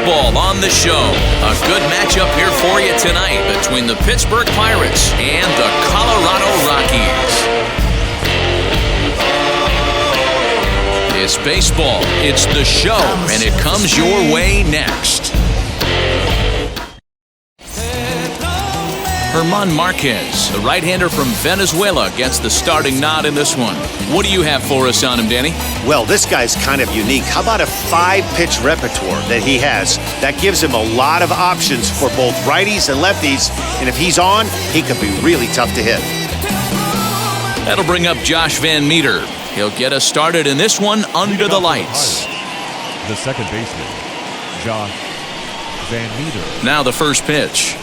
baseball on the show. A good matchup here for you tonight between the Pittsburgh Pirates and the Colorado Rockies. It's baseball, it's the show, and it comes your way next. German Marquez, the right-hander from Venezuela, gets the starting nod in this one. What do you have for us on him, Danny? Well, this guy's kind of unique. How about a 5-pitch repertoire that he has? That gives him a lot of options for both righties and lefties, and if he's on, he could be really tough to hit. That'll bring up Josh Van Meter. He'll get us started in this one under the lights. The second baseman, Josh Van Meter. Now the first pitch.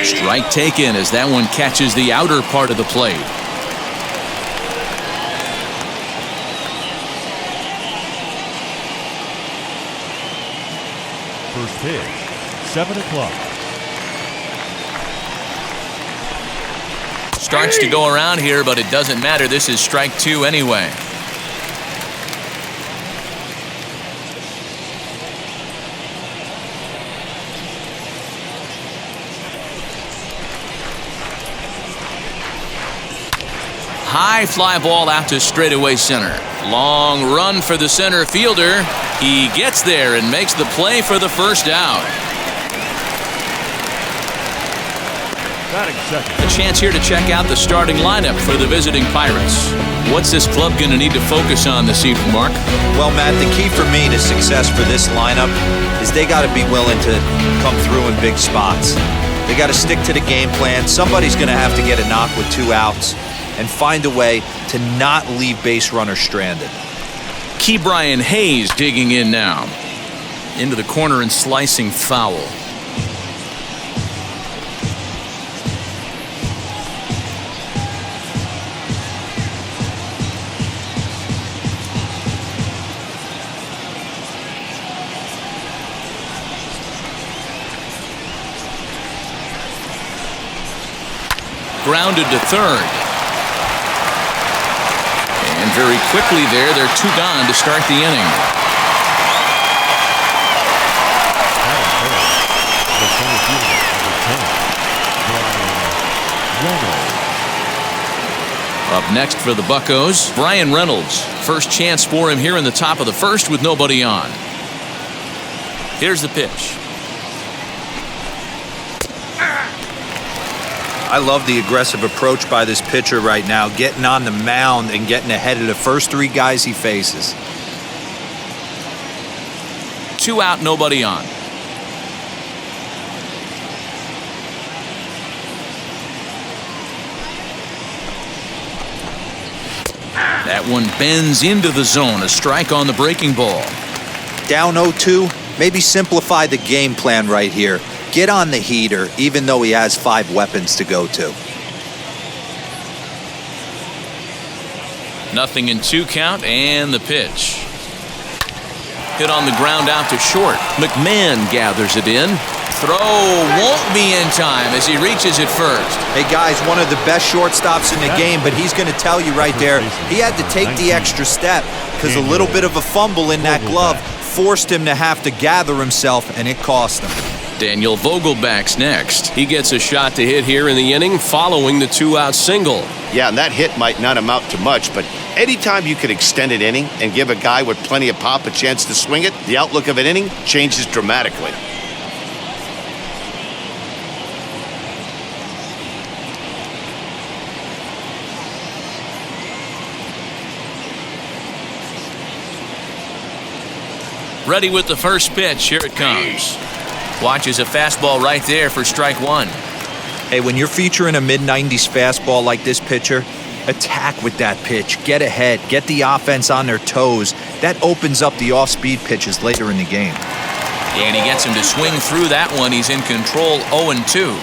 Strike taken as that one catches the outer part of the plate. First pitch, 7 o'clock. Starts to go around here, but it doesn't matter. This is strike 2 anyway. High fly ball out to straightaway center. Long run for the center fielder. He gets there and makes the play for the first out. A chance here to check out the starting lineup for the visiting Pirates. What's this club going to need to focus on this evening, Mark? Well, Matt, the key for me to success for this lineup is they got to be willing to come through in big spots. They got to stick to the game plan. Somebody's going to have to get a knock with 2 outs and find a way to not leave base runners stranded. Key Brian Hayes digging in now. Into the corner and slicing foul. Grounded to third. And very quickly there, they're 2 gone to start the inning. Up next for the Buccos, Brian Reynolds. First chance for him here in the top of the first with nobody on. Here's the pitch. I love the aggressive approach by this pitcher right now, getting on the mound and getting ahead of the first 3 guys he faces. 2 out, nobody on. That one bends into the zone, a strike on the breaking ball. Down 0-2, maybe simplify the game plan right here. Get on the heater, even though he has 5 weapons to go to. Nothing in 2 count, and the pitch. Hit on the ground out to short. McMahon gathers it in. Throw won't be in time as he reaches it first. Hey guys, one of the best shortstops in the game, but he's going to tell you right there, he had to take the extra step because a little bit of a fumble in that glove forced him to have to gather himself, and it cost him. Daniel Vogelback's next. He gets a shot to hit here in the inning following the 2-out single. Yeah, and that hit might not amount to much, but anytime you can extend an inning and give a guy with plenty of pop a chance to swing it, the outlook of an inning changes dramatically. Ready with the first pitch. Here it comes. Watches a fastball right there for strike 1. Hey, when you're featuring a mid-90s fastball like this pitcher, attack with that pitch. Get ahead. Get the offense on their toes. That opens up the off-speed pitches later in the game. And he gets him to swing through that one. He's in control, 0-2.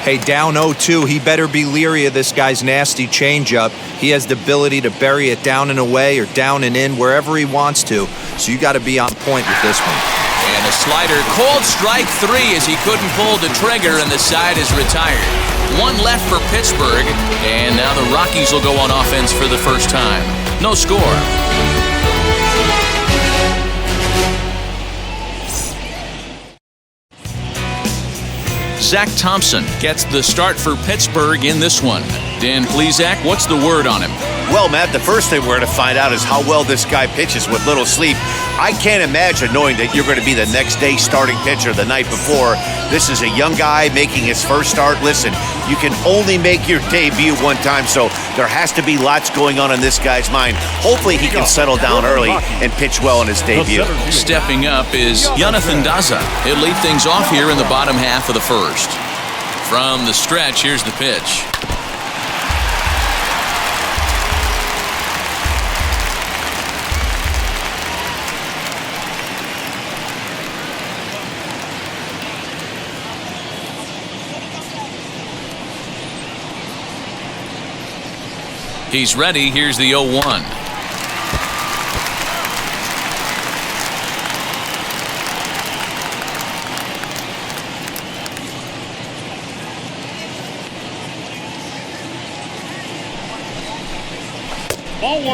Hey, down 0-2, he better be leery of this guy's nasty changeup. He has the ability to bury it down and away or down and in wherever he wants to. So you got to be on point with this one. And a slider, called strike 3 as he couldn't pull the trigger, and the side is retired. 1 left for Pittsburgh, and now the Rockies will go on offense for the first time. No score. Zach Thompson gets the start for Pittsburgh in this one. Dan Plesac, what's the word on him? Well, Matt, the first thing we're going to find out is how well this guy pitches with little sleep. I can't imagine knowing that you're going to be the next day starting pitcher the night before. This is a young guy making his first start. Listen, you can only make your debut one time, so there has to be lots going on in this guy's mind. Hopefully he can settle down early and pitch well in his debut. Stepping up is Jonathan Daza. He'll lead things off here in the bottom half of the first. From the stretch, here's the pitch. He's ready. Here's the 0-1.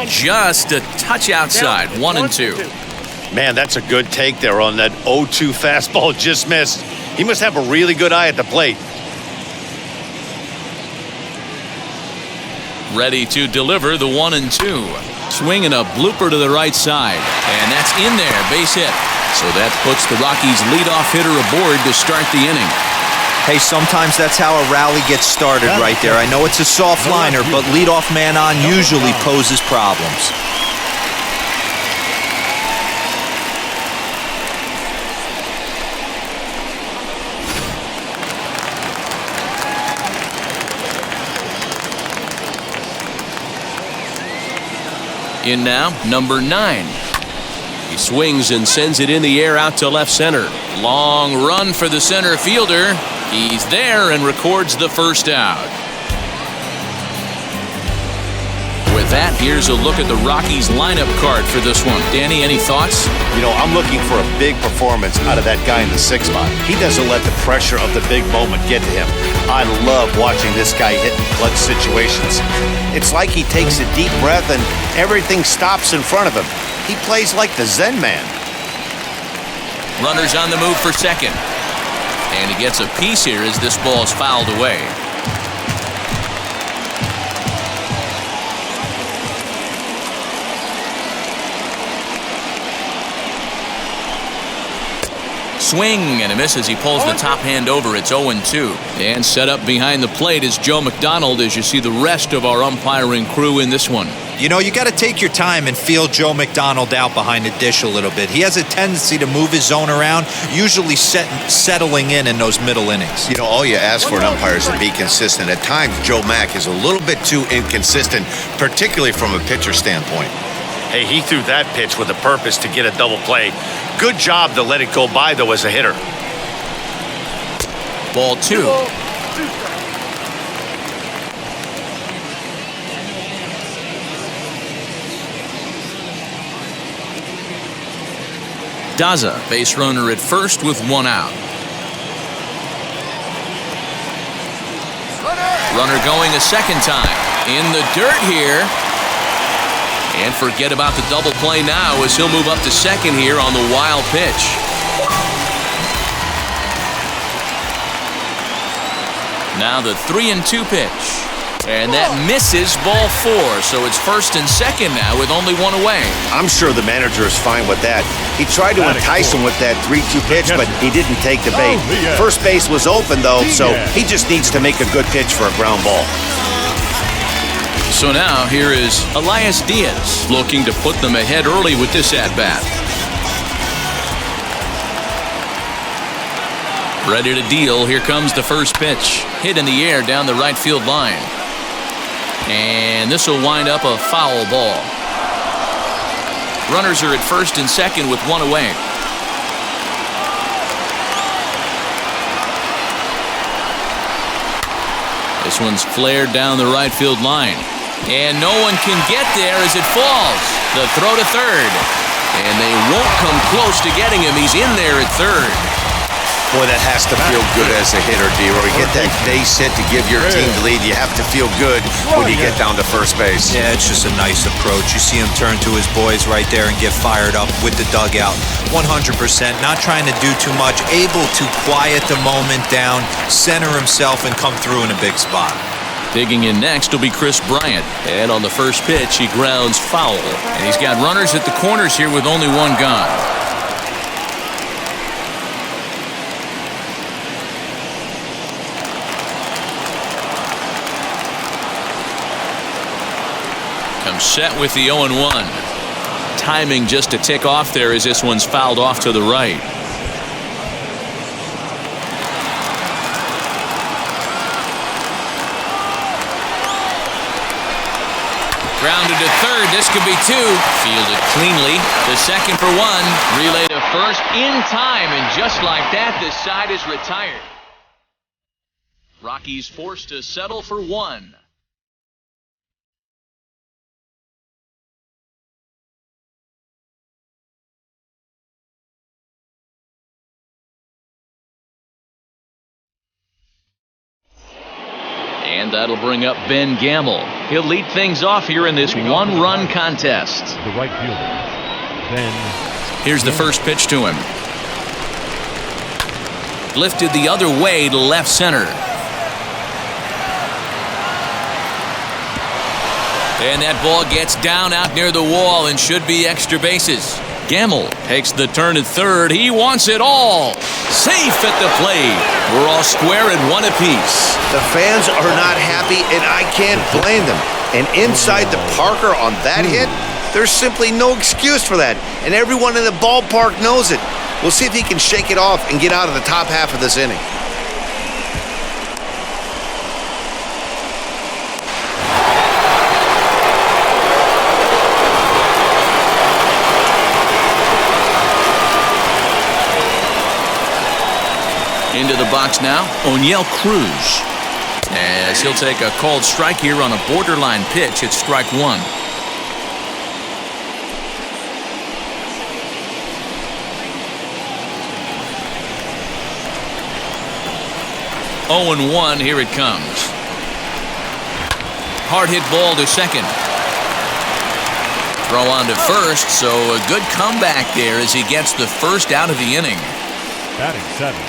Just a touch outside. 1-2. Man, that's a good take there on that 0-2 fastball. Just missed. He must have a really good eye at the plate. Ready to deliver the 1-2. Swing and a blooper to the right side. And that's in there. Base hit. So that puts the Rockies leadoff hitter aboard to start the inning. Hey, sometimes that's how a rally gets started right there. I know it's a soft liner, but leadoff man on usually poses problems. In now, number 9. He swings and sends it in the air out to left center. Long run for the center fielder. He's there and records the first out. With that, here's a look at the Rockies lineup card for this one. Danny, any thoughts? You know, I'm looking for a big performance out of that guy in the 6th spot. He doesn't let the pressure of the big moment get to him. I love watching this guy hit in clutch situations. It's like he takes a deep breath and everything stops in front of him. He plays like the Zen man. Runners on the move for second. And he gets a piece here as this ball's fouled away. Swing and a miss as he pulls the top hand over. It's 0-2. And set up behind the plate is Joe McDonald as you see the rest of our umpiring crew in this one. You know, you got to take your time and feel Joe McDonald out behind the dish a little bit. He has a tendency to move his zone around, usually settling in those middle innings. You know, all you ask for an umpire is to be consistent. At times, Joe Mack is a little bit too inconsistent, particularly from a pitcher standpoint. Hey, he threw that pitch with a purpose to get a double play. Good job to let it go by, though, as a hitter. Ball 2. Daza, base runner at first with 1 out. Runner going a second time. In the dirt here. And forget about the double play now as he'll move up to second here on the wild pitch. Now the 3-2 pitch. And that misses ball 4. So it's first and second now with only 1 away. I'm sure the manager is fine with that. He tried to entice him with that 3-2 pitch, but he didn't take the bait. First base was open, though, so he just needs to make a good pitch for a ground ball. So now here is Elias Diaz looking to put them ahead early with this at-bat. Ready to deal. Here comes the first pitch. Hit in the air down the right field line. And this will wind up a foul ball. Runners are at first and second with 1 away. This one's flared down the right field line. And no one can get there as it falls. The throw to third. And they won't come close to getting him. He's in there at third. Boy, that has to feel good as a hitter, D-Roy. Get that base hit to give your team the lead. You have to feel good when you get down to first base. Yeah, it's just a nice approach. You see him turn to his boys right there and get fired up with the dugout. 100%, not trying to do too much, able to quiet the moment down, center himself, and come through in a big spot. Digging in next will be Chris Bryant. And on the first pitch, he grounds foul. And he's got runners at the corners here with only one gone. Comes set with the 0-1. Timing just a tick off there as this one's fouled off to the right. Grounded to third. This could be two. Fielded cleanly. The second for one. Relay to first in time. And just like that, this side is retired. Rockies forced to settle for one. And that'll bring up Ben Gamble. He'll lead things off here in this one-run contest. The right fielder, Ben. Here's the first pitch to him. Lifted the other way to left center. And that ball gets down out near the wall and should be extra bases. Gamble takes the turn at third. He wants it all. Safe at the plate. We're all square at one apiece. The fans are not happy, and I can't blame them. And inside the Parker on that hit, there's simply no excuse for that. And everyone in the ballpark knows it. We'll see if he can shake it off and get out of the top half of this inning. Into the box now, O'Neill Cruz. As he'll take a called strike here on a borderline pitch. It's strike one. Oh and 1, here it comes. Hard hit ball to second. Throw on to first, so a good comeback there as he gets the first out of the inning. Batting seventh,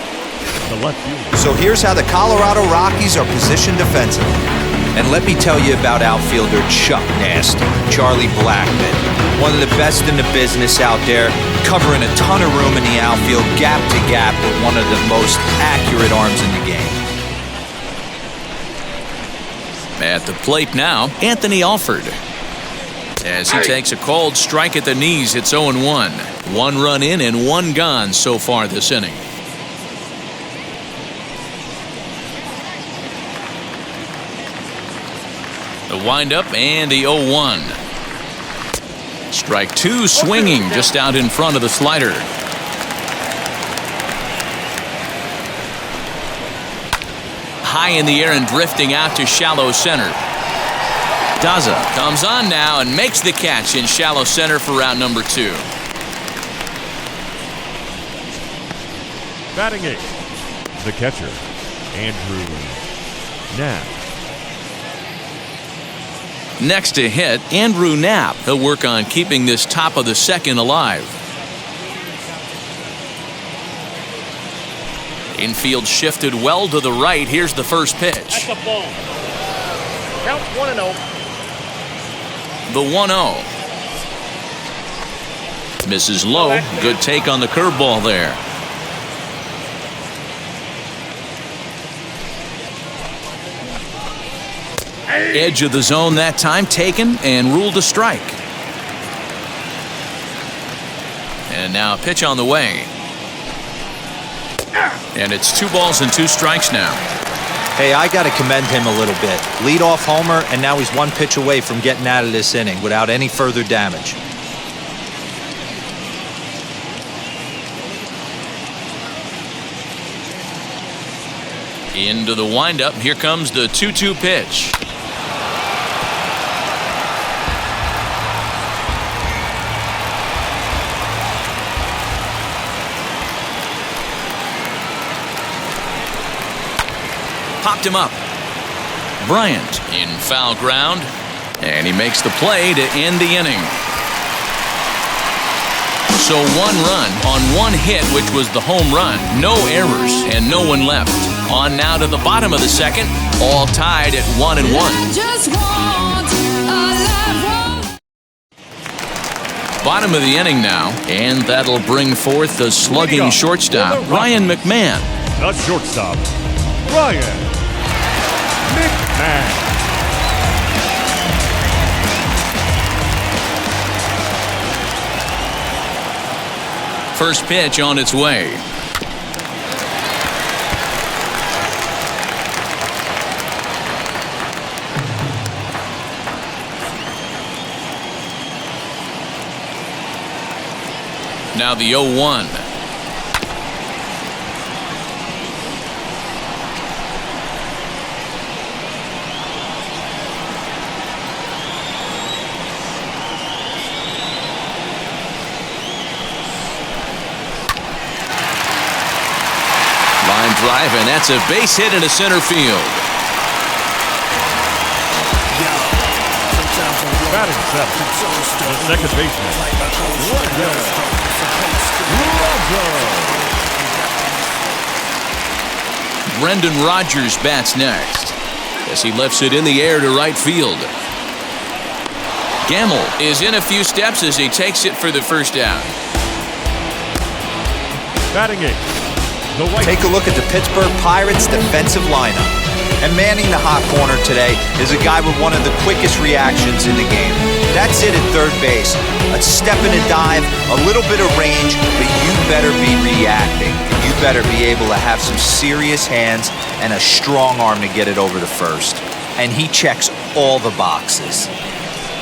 the left fielder. So here's how the Colorado Rockies are positioned defensively. And let me tell you about outfielder Chuck Nasty, Charlie Blackmon. One of the best in the business out there, covering a ton of room in the outfield, gap to gap with one of the most accurate arms in the game. At the plate now, Anthony Alford. As he takes a called strike at the knees, it's 0-1. One run in and one gone so far this inning. The windup and the 0-1. Strike two, swinging just out in front of the slider. High in the air and drifting out to shallow center. Daza comes on now and makes the catch in shallow center for round number 2. Batting eighth, the catcher, Andrew Knapp. Next to hit, Andrew Knapp. He'll work on keeping this top of the second alive. Infield shifted well to the right. Here's the first pitch. That's a ball. Count 1-0. The 1-0. Misses low. Good take on the curveball there. Edge of the zone that time, taken and ruled a strike. And now a pitch on the way. And it's 2 balls and 2 strikes now. Hey, I got to commend him a little bit. Leadoff homer, and now he's 1 pitch away from getting out of this inning without any further damage. Into the windup. Here comes the 2-2 pitch. popped him up. Bryant in foul ground, and he makes the play to end the inning. So 1 run on 1 hit, which was the home run. No errors and no one left. On now to the bottom of the second, all tied at 1-1. Bottom of the inning now, and that'll bring forth the slugging shortstop, Ryan McMahon. The shortstop, Ryan McMahon. First pitch on its way. Now the 0-1. Line drive, and that's a base hit into center field. Batting 7th, the second baseman, Brendan Rodgers bats next as he lifts it in the air to right field. Gamble is in a few steps as he takes it for the first down. Batting 8th, the right. Take a look at the Pittsburgh Pirates defensive lineup. And manning the hot corner today is a guy with one of the quickest reactions in the game. That's it at third base. A step and a dive, a little bit of range, but you better be reacting. You better be able to have some serious hands and a strong arm to get it over to first. And he checks all the boxes.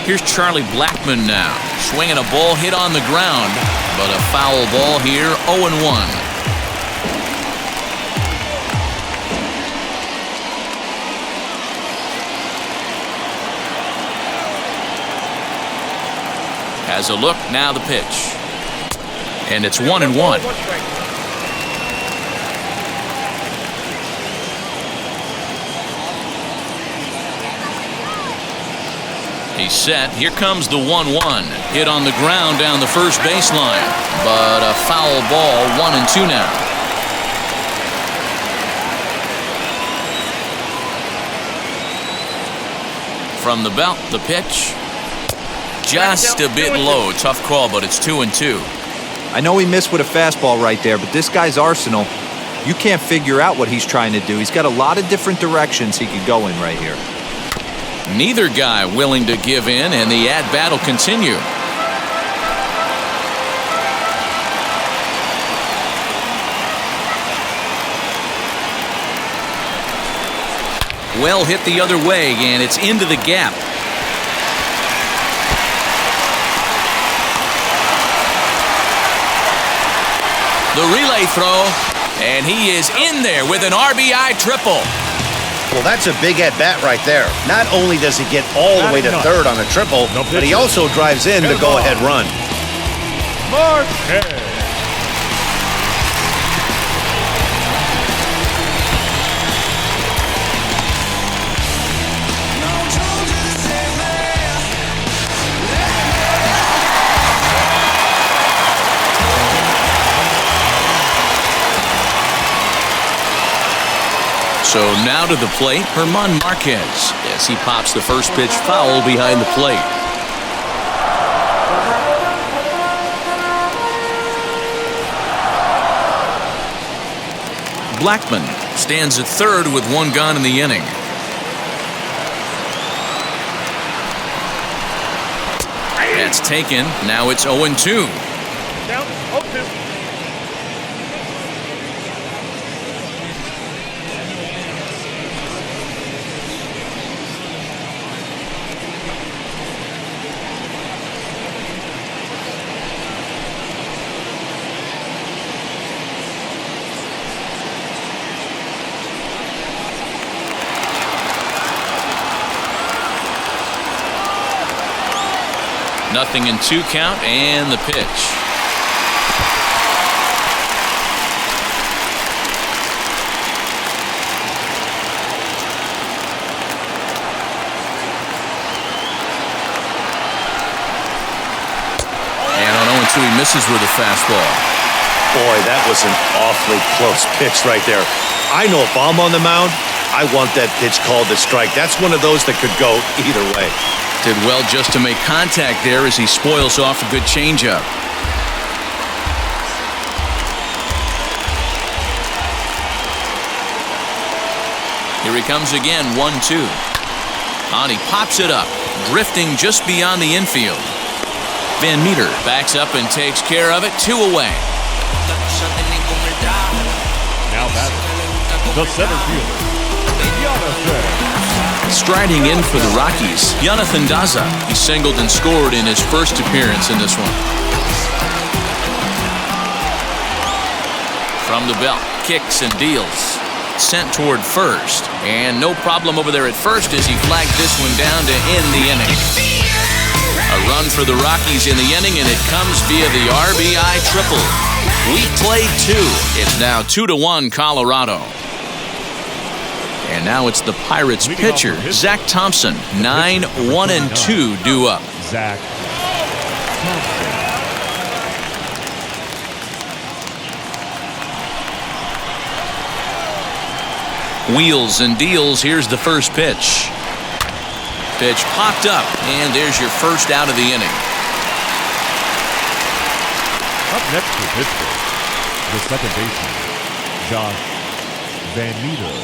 Here's Charlie Blackmon now, swinging a ball hit on the ground, but a foul ball here, 0-1. Has a look, now the pitch. And it's 1-1. He's set. Here comes the 1-1. Hit on the ground down the first baseline. But a foul ball, 1-2 now. From the belt, the pitch. Just a bit low. Tough call, but it's 2-2. I know he missed with a fastball right there, but this guy's arsenal, you can't figure out what he's trying to do. He's got a lot of different directions he could go in right here. Neither guy willing to give in, and the at-bat will continue. Well hit the other way, and it's into the gap. The relay throw, and he is in there with an RBI triple. Well, that's a big at-bat right there. Not only does he get all the way to third on a triple, but he also drives in the go-ahead run. Marquez. So now to the plate, German Marquez, as he pops the first pitch foul behind the plate. Blackmon stands at third with 1 gone in the inning. That's taken. Now it's 0-2. Down 0-2. Nothing in 2 count, and the pitch. so he misses with a fastball. Boy, that was an awfully close pitch right there. I know if I'm on the mound, I want that pitch called a strike. That's one of those that could go either way. Did well just to make contact there as he spoils off a good changeup. Here he comes again, 1-2. And he pops it up, drifting just beyond the infield. Van Meter backs up and takes care of it, 2 away. Now batting, the center fielder, Jonathan. Striding in for the Rockies, Jonathan Daza. He singled and scored in his first appearance in this one. From the belt, kicks and deals. Sent toward first, and no problem over there at first as he flagged this one down to end the inning. A run for the Rockies in the inning, and it comes via the RBI triple. We played 2. It's now 2-1 Colorado. And now it's the Pirates pitcher, Zach Thompson. 9-1-2 due up. Zach Thompson. Wheels and deals. Here's the first pitch. Pitch popped up, and there's your first out of the inning. Up next for Pittsburgh, the second baseman, Josh Van Meter.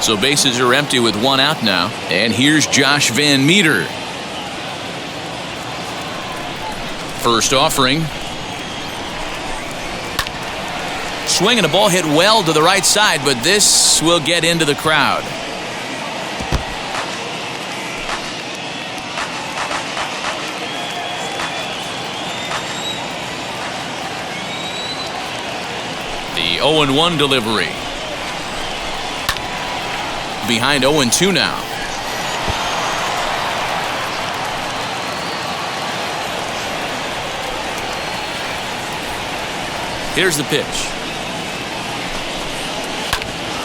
So bases are empty with 1 out now, and here's Josh Van Meter. First offering. Swing and a ball hit well to the right side, but this will get into the crowd. The 0-1 delivery. Behind 0-2 now. Here's the pitch.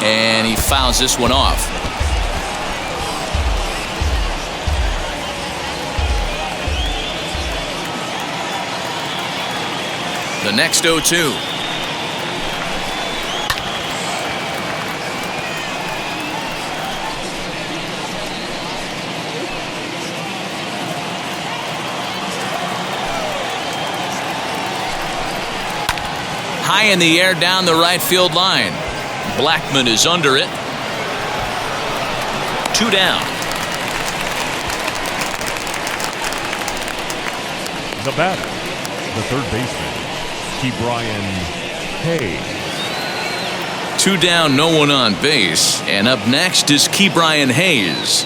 And he fouls this one off. The next 0-2. High in the air down the right field line. Blackman is under it. 2 down. The batter, the third baseman, Ke'Bryan Hayes. 2 down, no one on base. And up next is Ke'Bryan Hayes.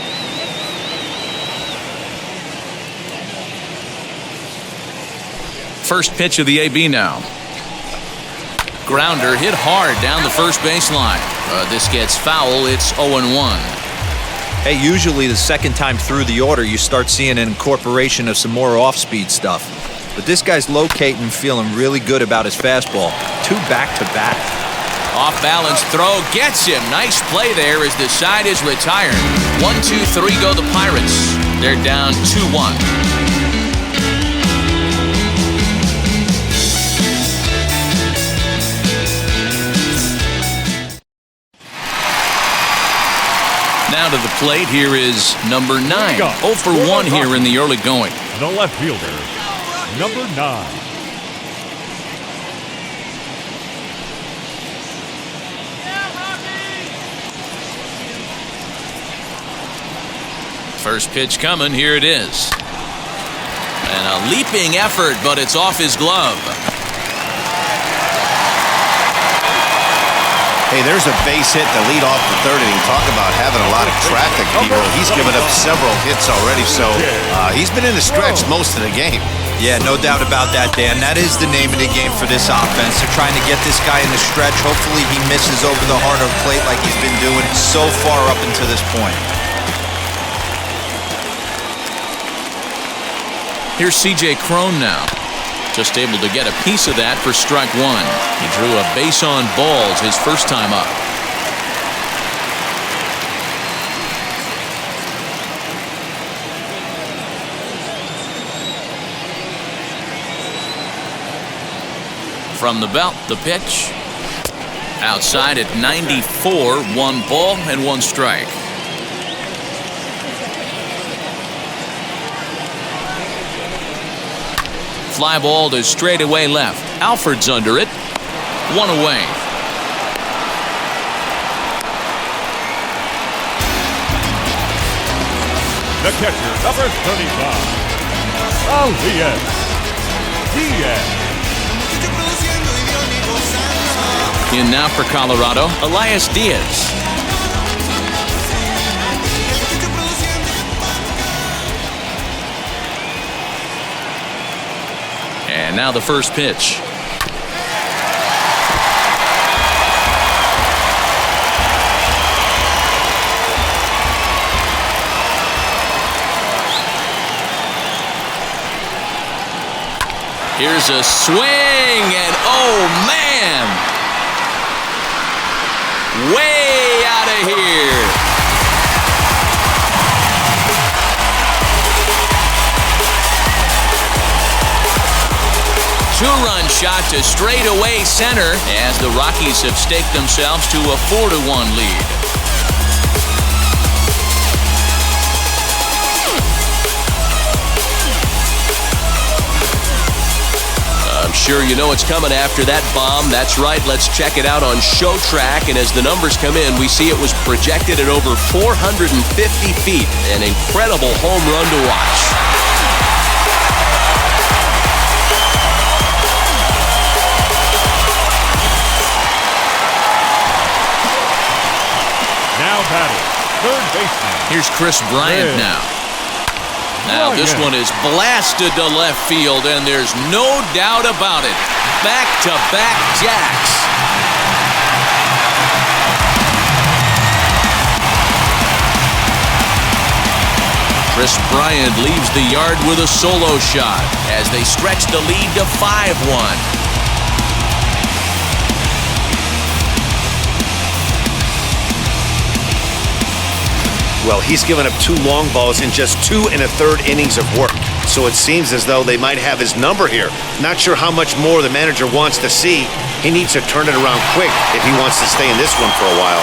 First pitch of the AB now. Grounder hit hard down the first baseline. This gets foul. It's 0-1. Hey, usually the second time through the order, you start seeing an incorporation of some more off-speed stuff. But this guy's locating, feeling really good about his fastball. 2 back-to-back. Off-balance throw gets him. Nice play there as the side is retired. 1-2-3 go the Pirates. They're down 2-1. Now to the plate, here is number 9. 0 for 1 here in the early going. The left fielder, number 9. First pitch coming, here it is. And a leaping effort, but it's off his glove. Hey, there's a base hit to lead off the third inning. Talk about having a lot of traffic, people. He's given up several hits already, so he's been in the stretch most of the game. Yeah, no doubt about that, Dan. That is the name of the game for this offense. They're trying to get this guy in the stretch. Hopefully he misses over the heart of the plate like he's been doing so far up until this point. Here's C.J. Cron now. Just able to get a piece of that for strike 1. He drew a base on balls his first time up. From the belt, the pitch. Outside at 94, 1 ball and 1 strike. Fly ball to straightaway left. Alford's under it. 1 away. The catcher, number 35. Diaz. In now for Colorado, Elias Diaz. And now the first pitch. Here's a swing, and oh man! Way out of here. Two-run shot to straightaway center as the Rockies have staked themselves to a 4-1 lead. I'm sure you know it's coming after that bomb. That's right. Let's check it out on Show Track. And as the numbers come in, we see it was projected at over 450 feet. An incredible home run to watch. Now batting, third baseman. Here's Chris Bryant now. Now this one is blasted to left field, and there's no doubt about it. Back-to-back jacks. Chris Bryant leaves the yard with a solo shot as they stretch the lead to 5-1. Well, he's given up 2 long balls in just 2 1/3 innings of work. So it seems as though they might have his number here. Not sure how much more the manager wants to see. He needs to turn it around quick if he wants to stay in this one for a while.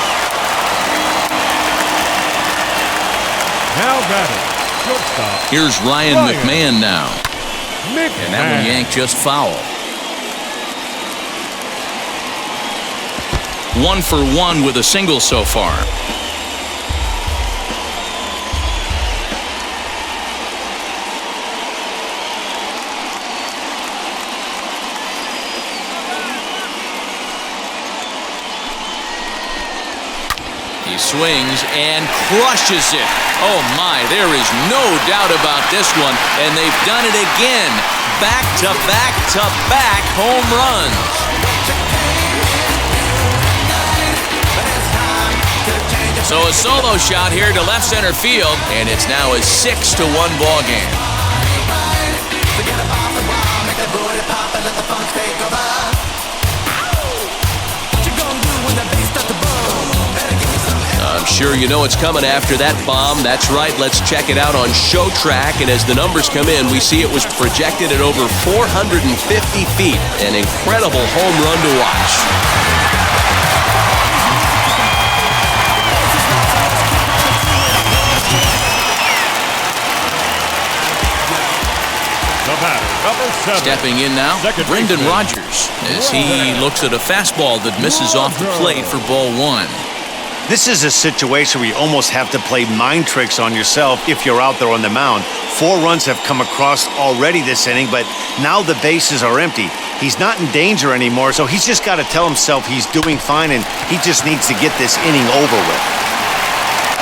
Now batting, shortstop. Here's Ryan McMahon now. And that one yanked just foul. 1 for 1 with a single so far. He swings and crushes it. Oh my, there is no doubt about this one. And they've done it again. Back-to-back-to-back home runs. So a solo shot here to left center field, and it's now a 6-1 ball game. I'm sure you know it's coming after that bomb. That's right. Let's check it out on Show Track. And as the numbers come in, we see it was projected at over 450 feet. An incredible home run to watch. The batter, number 7. Stepping in now, Brendan Rodgers, as he looks at a fastball that misses off the plate for ball 1. This is a situation where you almost have to play mind tricks on yourself if you're out there on the mound. 4 runs have come across already this inning, but now the bases are empty. He's not in danger anymore, so he's just got to tell himself he's doing fine, and he just needs to get this inning over with.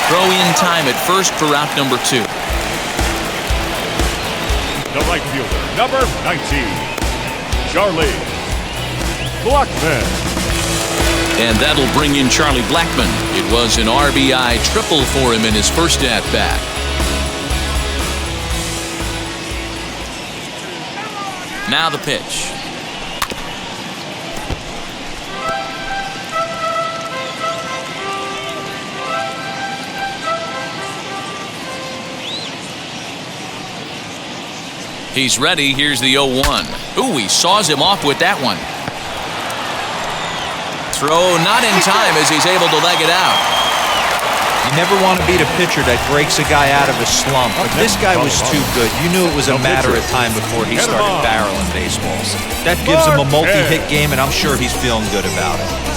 Throw in time at first for out number 2. The right fielder, number 19, Charlie Blackmon. And that'll bring in Charlie Blackmon. It was an RBI triple for him in his first at-bat. Now the pitch. He's ready. Here's the 0-1. Ooh, he saws him off with that one. throw not in time as he's able to leg it out. You never want to beat a pitcher that breaks a guy out of a slump, but this guy was too good. You knew it was a matter of time before he started barreling baseballs. That gives him a multi-hit game, and I'm sure he's feeling good about it.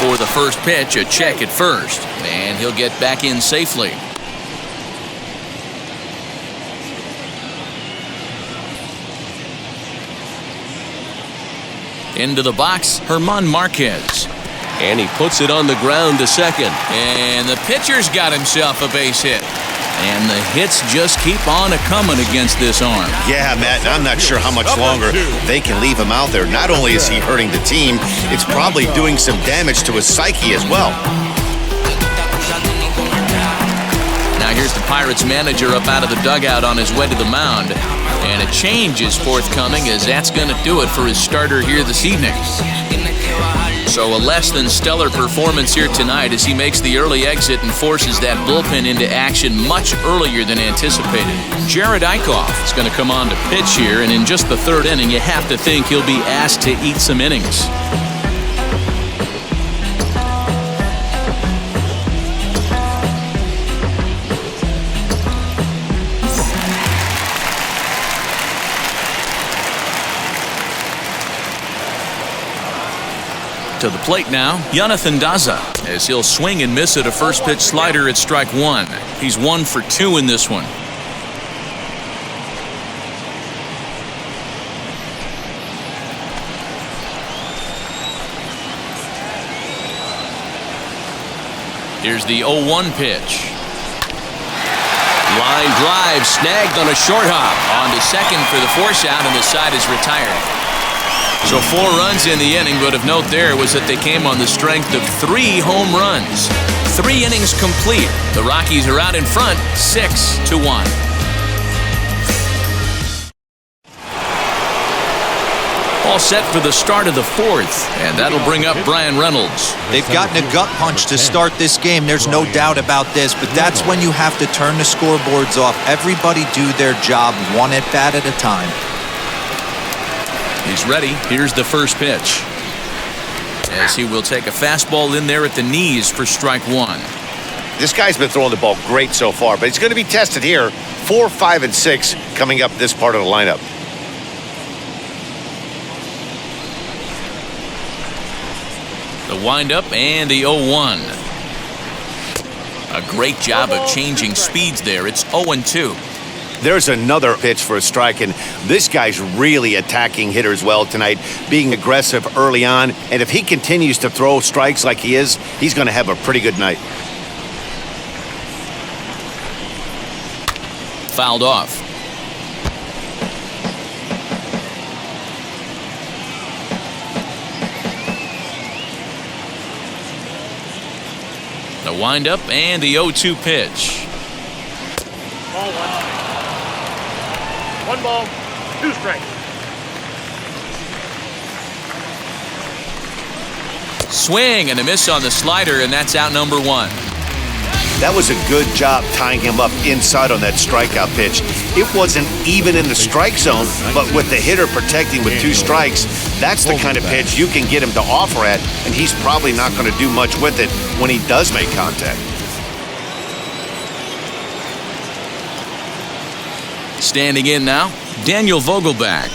For the first pitch, a check at first, and he'll get back in safely. Into the box, German Marquez. And he puts it on the ground to second. And the pitcher's got himself a base hit. And the hits just keep on a-coming against this arm. Yeah, Matt, I'm not sure how much longer they can leave him out there. Not only is he hurting the team, it's probably doing some damage to his psyche as well. Now here's the Pirates manager up out of the dugout on his way to the mound. And a change is forthcoming, as that's going to do it for his starter here this evening. So a less than stellar performance here tonight as he makes the early exit and forces that bullpen into action much earlier than anticipated. Jared Eichhoff is going to come on to pitch here, and in just the third inning, you have to think he'll be asked to eat some innings. To the plate now, Jonathan Daza, as he'll swing and miss at a first pitch slider at strike one. He's 1 for 2 in this one. Here's the 0-1 pitch. Line drive snagged on a short hop. On to second for the force out, and the side is retired. So 4 runs in the inning, but of note there was that they came on the strength of 3 home runs. 3 innings complete. The Rockies are out in front, 6-1. All set for the start of the 4th, and that'll bring up Brian Reynolds. They've gotten a gut punch to start this game. There's no doubt about this, but that's when you have to turn the scoreboards off. Everybody do their job 1 at-bat at a time. He's ready. Here's the first pitch, as he will take a fastball in there at the knees for strike 1. This guy's been throwing the ball great so far, but he's going to be tested here. 4, 5, and 6 coming up this part of the lineup. The windup and the 0-1. A great job of changing speeds there. It's 0-2. There's another pitch for a strike, and this guy's really attacking hitters well tonight, being aggressive early on. And if he continues to throw strikes like he is, he's going to have a pretty good night. Fouled off. The windup and the 0-2 pitch. Ball 1. 1 ball, 2 strikes. Swing and a miss on the slider, and that's out number 1. That was a good job tying him up inside on that strikeout pitch. It wasn't even in the strike zone, but with the hitter protecting with 2 strikes, that's the kind of pitch you can get him to offer at, and he's probably not going to do much with it when he does make contact. Standing in now, Daniel Vogelback.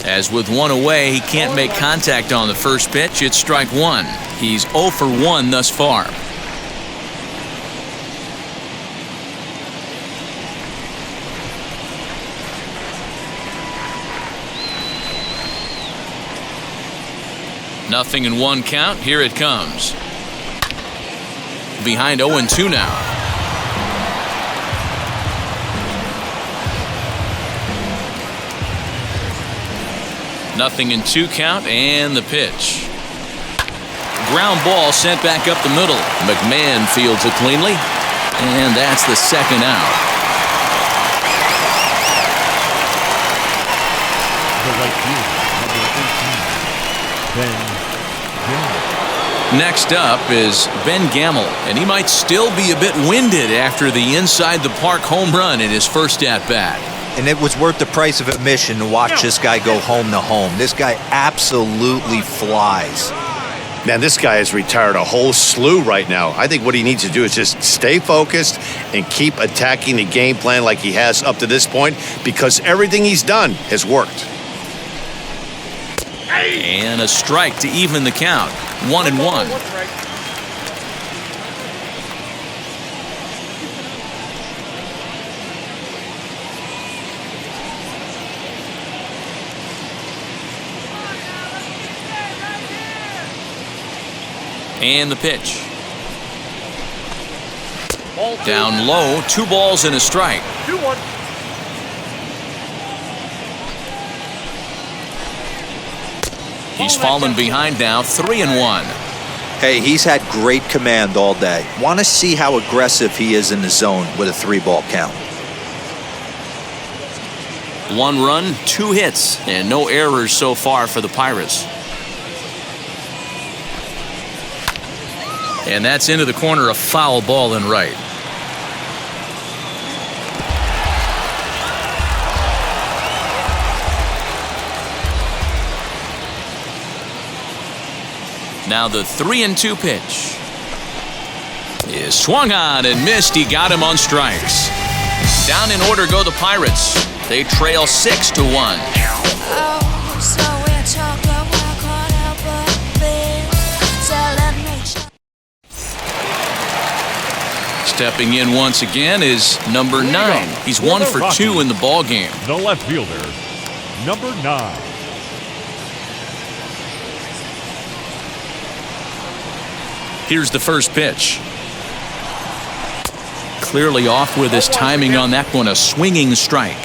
As with 1 away, he can't make contact on the first pitch. It's strike 1. He's 0 for 1 thus far. Nothing in 1 count. Here it comes. Behind 0-2 now. Nothing in 2 count, and the pitch. ground ball sent back up the middle. McMahon fields it cleanly, and that's the second out. The right fielder, number 18, Ben Gamble. Next up is Ben Gamble, and he might still be a bit winded after the inside-the-park home run in his first at-bat. And it was worth the price of admission to watch this guy go home to home. This guy absolutely flies. Man, this guy has retired a whole slew right now. I think what he needs to do is just stay focused and keep attacking the game plan like he has up to this point, because everything he's done has worked. And a strike to even the count. 1-1. And the pitch. Down low, 2 balls and a strike. 2-1. He's fallen behind now, 3-1. Hey, he's had great command all day. Want to see how aggressive he is in the zone with a 3-ball count. 1 run, 2 hits, and no errors so far for the Pirates. And that's into the corner, a foul ball and right. Now the 3-2 pitch is swung on and missed. He got him on strikes. Down in order go the Pirates. They trail 6-1. Stepping in once again is number 9. He's 1 for 2 in the ball game. The left fielder, number 9. Here's the first pitch. Clearly off with his timing on that one, a swinging strike.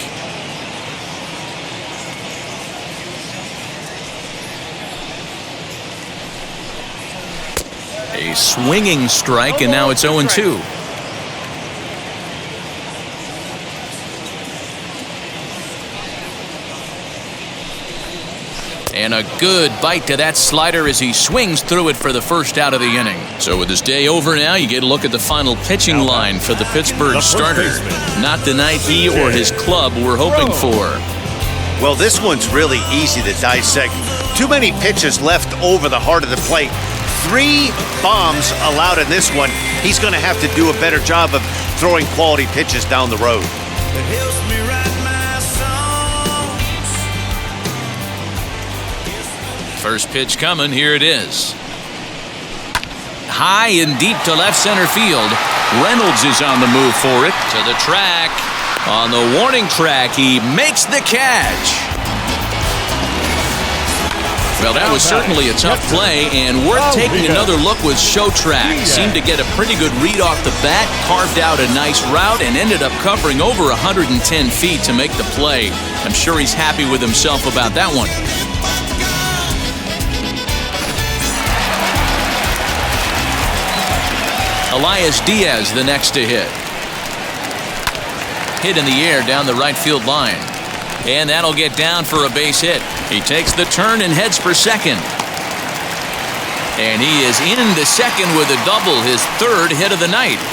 A swinging strike, and now it's 0-2. And a good bite to that slider as he swings through it for the first out of the inning. So with his day over now, you get a look at the final pitching line for the Pittsburgh starter. Not the night he or his club were hoping for. Well, this one's really easy to dissect. Too many pitches left over the heart of the plate. 3 bombs allowed in this one. He's going to have to do a better job of throwing quality pitches down the road. First pitch coming, here it is. High and deep to left center field. Reynolds is on the move for it. To the track. On the warning track, he makes the catch. Well, that was certainly a tough play, and worth taking another look with Show Track. Seemed to get a pretty good read off the bat, carved out a nice route, and ended up covering over 110 feet to make the play. I'm sure he's happy with himself about that one. Elias Diaz, the next to hit. Hit in the air down the right field line. And that'll get down for a base hit. He takes the turn and heads for second. And he is in the second with a double, his 3rd hit of the night.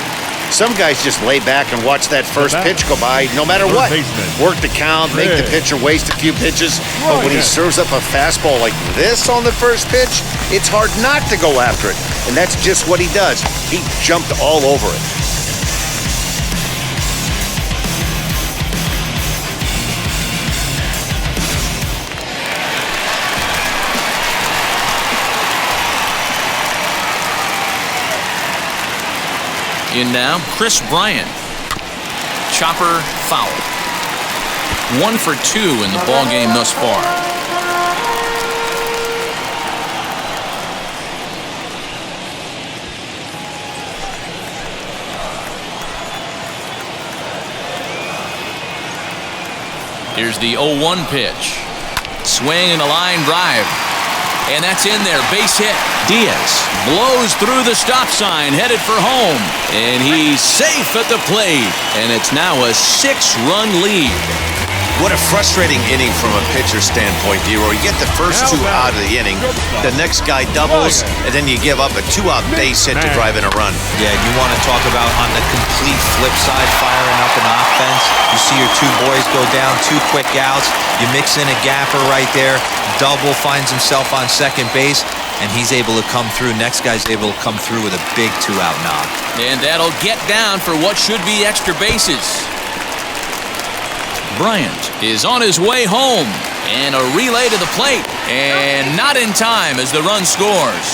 Some guys just lay back and watch that first pitch go by, no matter what. Work the count, make the pitcher waste a few pitches. But when he serves up a fastball like this on the first pitch, it's hard not to go after it. And that's just what he does. He jumped all over it. In now, Chris Bryant. Chopper foul. 1 for 2 in the ball game thus far. Here's the 0-1 pitch. Swing and a line drive. And that's in there, base hit. Diaz blows through the stop sign, headed for home. And he's safe at the plate. And it's now a 6-run lead. What a frustrating inning from a pitcher standpoint, D-Roy. You get the first 2 out of the inning, the next guy doubles, and then you give up a 2-out base hit to drive in a run. Yeah, you want to talk about on the complete flip side, firing up an offense. You see your 2 boys go down, 2 quick outs. You mix in a gapper right there. Double finds himself on second base, and he's able to come through. Next guy's able to come through with a big 2-out knock. And that'll get down for what should be extra bases. Bryant is on his way home, and a relay to the plate, and not in time as the run scores.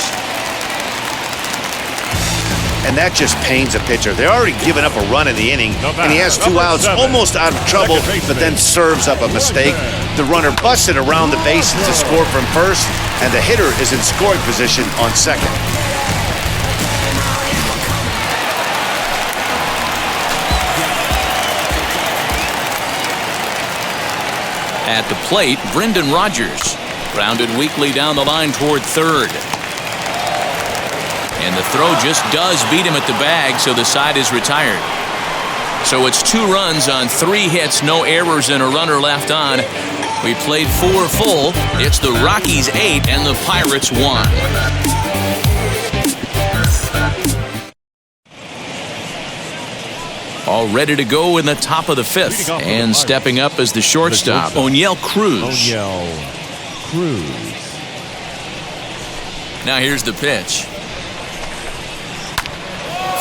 And that just pains a pitcher. They're already given up a run in the inning, and he has 2 outs, almost out of trouble, but then serves up a mistake. The runner busted around the bases to score from first, and the hitter is in scoring position on second. At the plate, Brendan Rodgers grounded weakly down the line toward third. And the throw just does beat him at the bag, so the side is retired. So it's 2 runs on 3 hits, no errors, and a runner left on. We played 4 full. It's the Rockies 8 and the Pirates 1. All ready to go in the top of the 5th. And stepping up as the shortstop, O'Neill Cruz. Now here's the pitch.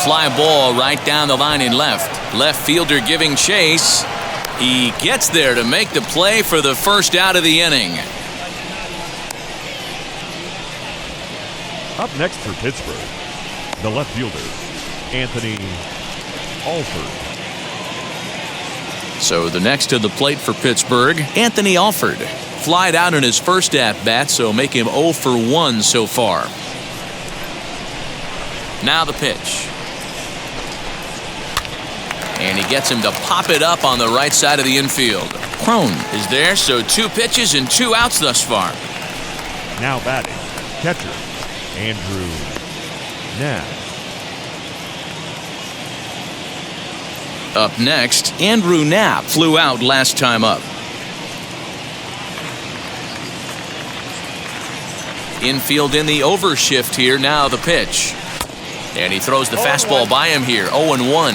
Fly ball right down the line in left. Left fielder giving chase. He gets there to make the play for the first out of the inning. Up next for Pittsburgh, the left fielder, Anthony Alford. So the next to the plate for Pittsburgh, Anthony Alford. Flied out in his first at-bat, so make him 0 for 1 so far. Now the pitch. And he gets him to pop it up on the right side of the infield. Crone is there, so 2 pitches and 2 outs thus far. Now batting, catcher, Andrew Knapp. Up next, Andrew Knapp flew out last time up. Infield in the overshift here. Now the pitch. And he throws the fastball by him here. 0-1.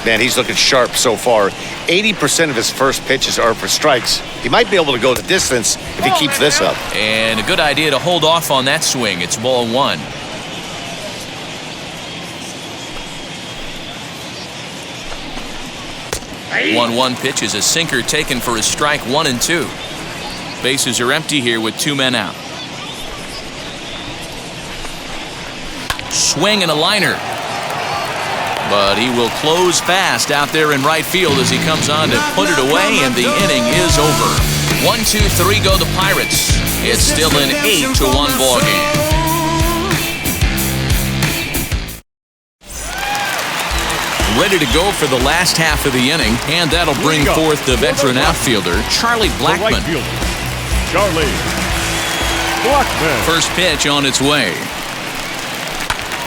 Man, he's looking sharp so far. 80% of his first pitches are for strikes. He might be able to go the distance if he keeps this up. And a good idea to hold off on that swing. It's ball 1. Hey. 1-1 pitch is a sinker taken for a strike. 1 and 2. Bases are empty here with 2 men out. Swing and a liner. But he will close fast out there in right field as he comes on to put it away, and the inning is over. 1, 2, 3 go the Pirates. It's still an 8-1 ball game. Ready to go for the last half of the inning, and that'll bring forth the veteran outfielder, Charlie Blackmon. Right fielder, Charlie Blackmon. First pitch on its way.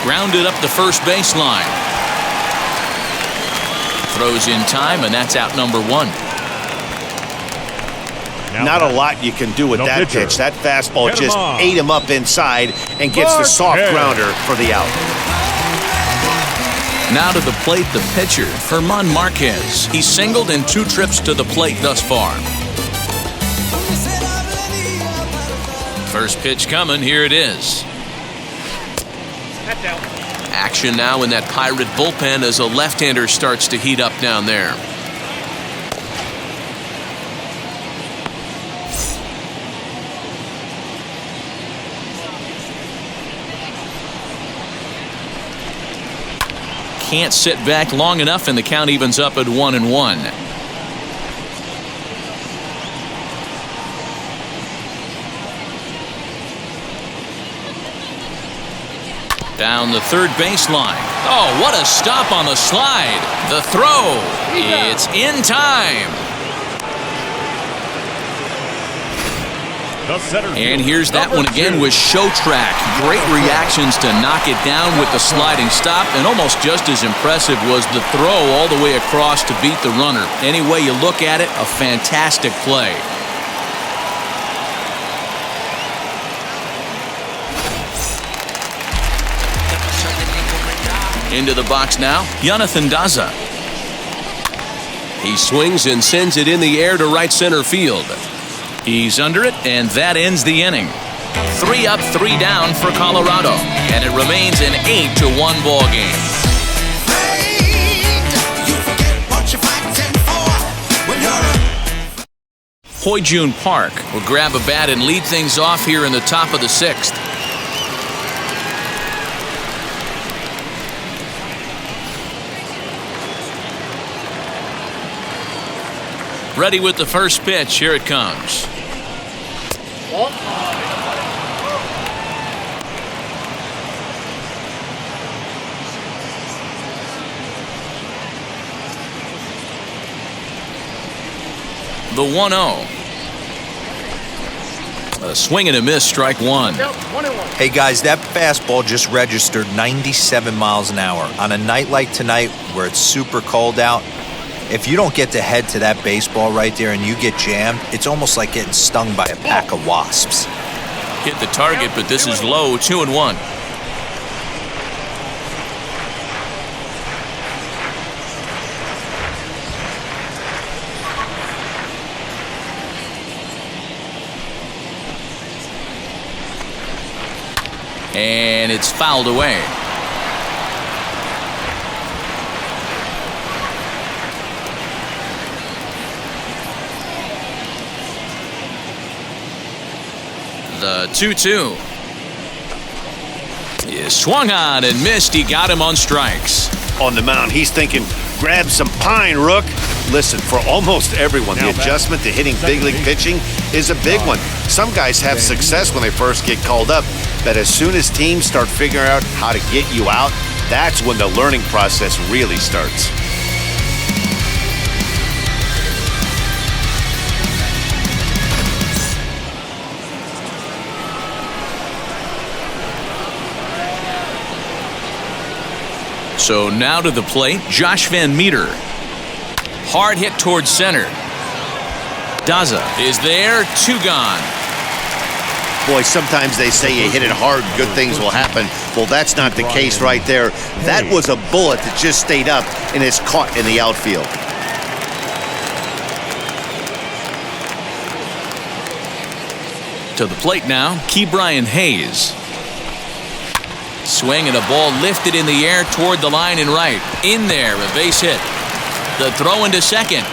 Grounded up the first baseline. Throws in time, and that's out number 1. Not a lot you can do with that pitch. That fastball just ate him up inside and gets the soft grounder for the out. Now to the plate, the pitcher, German Marquez. He's singled in 2 trips to the plate thus far. First pitch coming, here it is. That's out. Action now in that Pirate bullpen as a left-hander starts to heat up down there. Can't sit back long enough, and the count evens up at 1-1. Down the third baseline. Oh, what a stop on the slide. The throw. It's in time. The center And fielder, here's that one number again 2. with Show Track. Great reactions to knock it down with the sliding stop, and almost just as impressive was the throw all the way across to beat the runner. Any way you look at it, a fantastic play. Into the box now, Jonathan Daza. He swings and sends it in the air to right center field. He's under it, and that ends the inning. 3 up, 3 down for Colorado, and it remains an 8-1 ball game. Hoy Jun Park will grab a bat and lead things off here in the top of the 6th. Ready with the first pitch. Here it comes. The 1-0. A swing and a miss, strike 1. Hey guys, that fastball just registered 97 miles an hour. On a night like tonight where it's super cold out, if you don't get to head to that baseball right there and you get jammed, it's almost like getting stung by a pack of wasps. Hit the target, but this is low, 2-1. And it's fouled away. The 2-2 is swung on and missed. He got him on strikes. On the mound, he's thinking, grab some pine, Rook. Listen, for almost everyone, the adjustment to hitting big league pitching is a big one. Some guys have success when they first get called up, but as soon as teams start figuring out how to get you out, that's when the learning process really starts. So now to the plate, Josh Van Meter. Hard hit towards center. Daza is there, 2 gone. Boy, sometimes they say you hit it hard, good things will happen. Well, that's not the case right there. That was a bullet that just stayed up and is caught in the outfield. To the plate now, Ke'Bryan Hayes. Swing and a ball lifted in the air toward the line and right. In there, a base hit. The throw into second.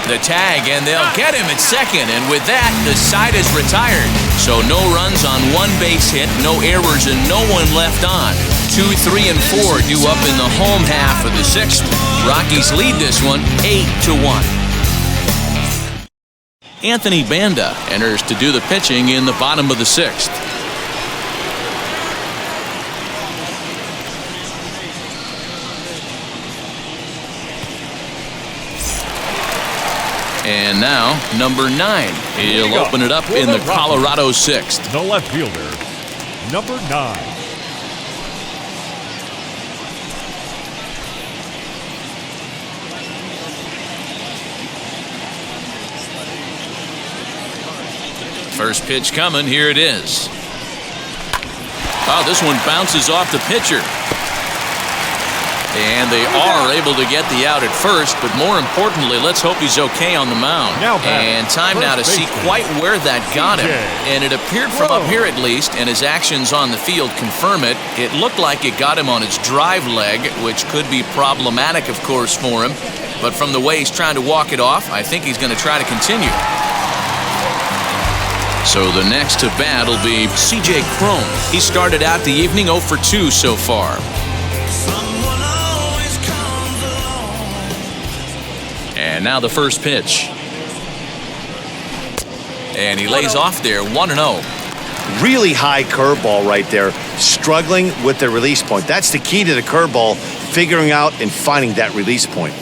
The tag, and they'll get him at second. And with that, the side is retired. So no runs on 1 base hit, no errors, and no one left on. 2, 3, and 4 due up in the home half of the 6th. Rockies lead this one 8-1. Anthony Banda enters to do the pitching in the bottom of the 6th. And now, number 9. He'll open it up in the Colorado 6th. The left fielder, number 9. First pitch coming. Here it is. Oh, this one bounces off the pitcher. And they are able to get the out at first, but more importantly, let's hope he's okay on the mound. And time now to see quite where that got him. And it appeared from up here at least, and his actions on the field confirm it. It looked like it got him on his drive leg, which could be problematic, of course, for him. But from the way he's trying to walk it off, I think he's going to try to continue. So the next to bat will be C.J. Cron. He started out the evening 0 for 2 so far. And now the first pitch. And he lays off there, 1-0. Really high curveball right there, struggling with the release point. That's the key to the curveball, figuring out and finding that release point.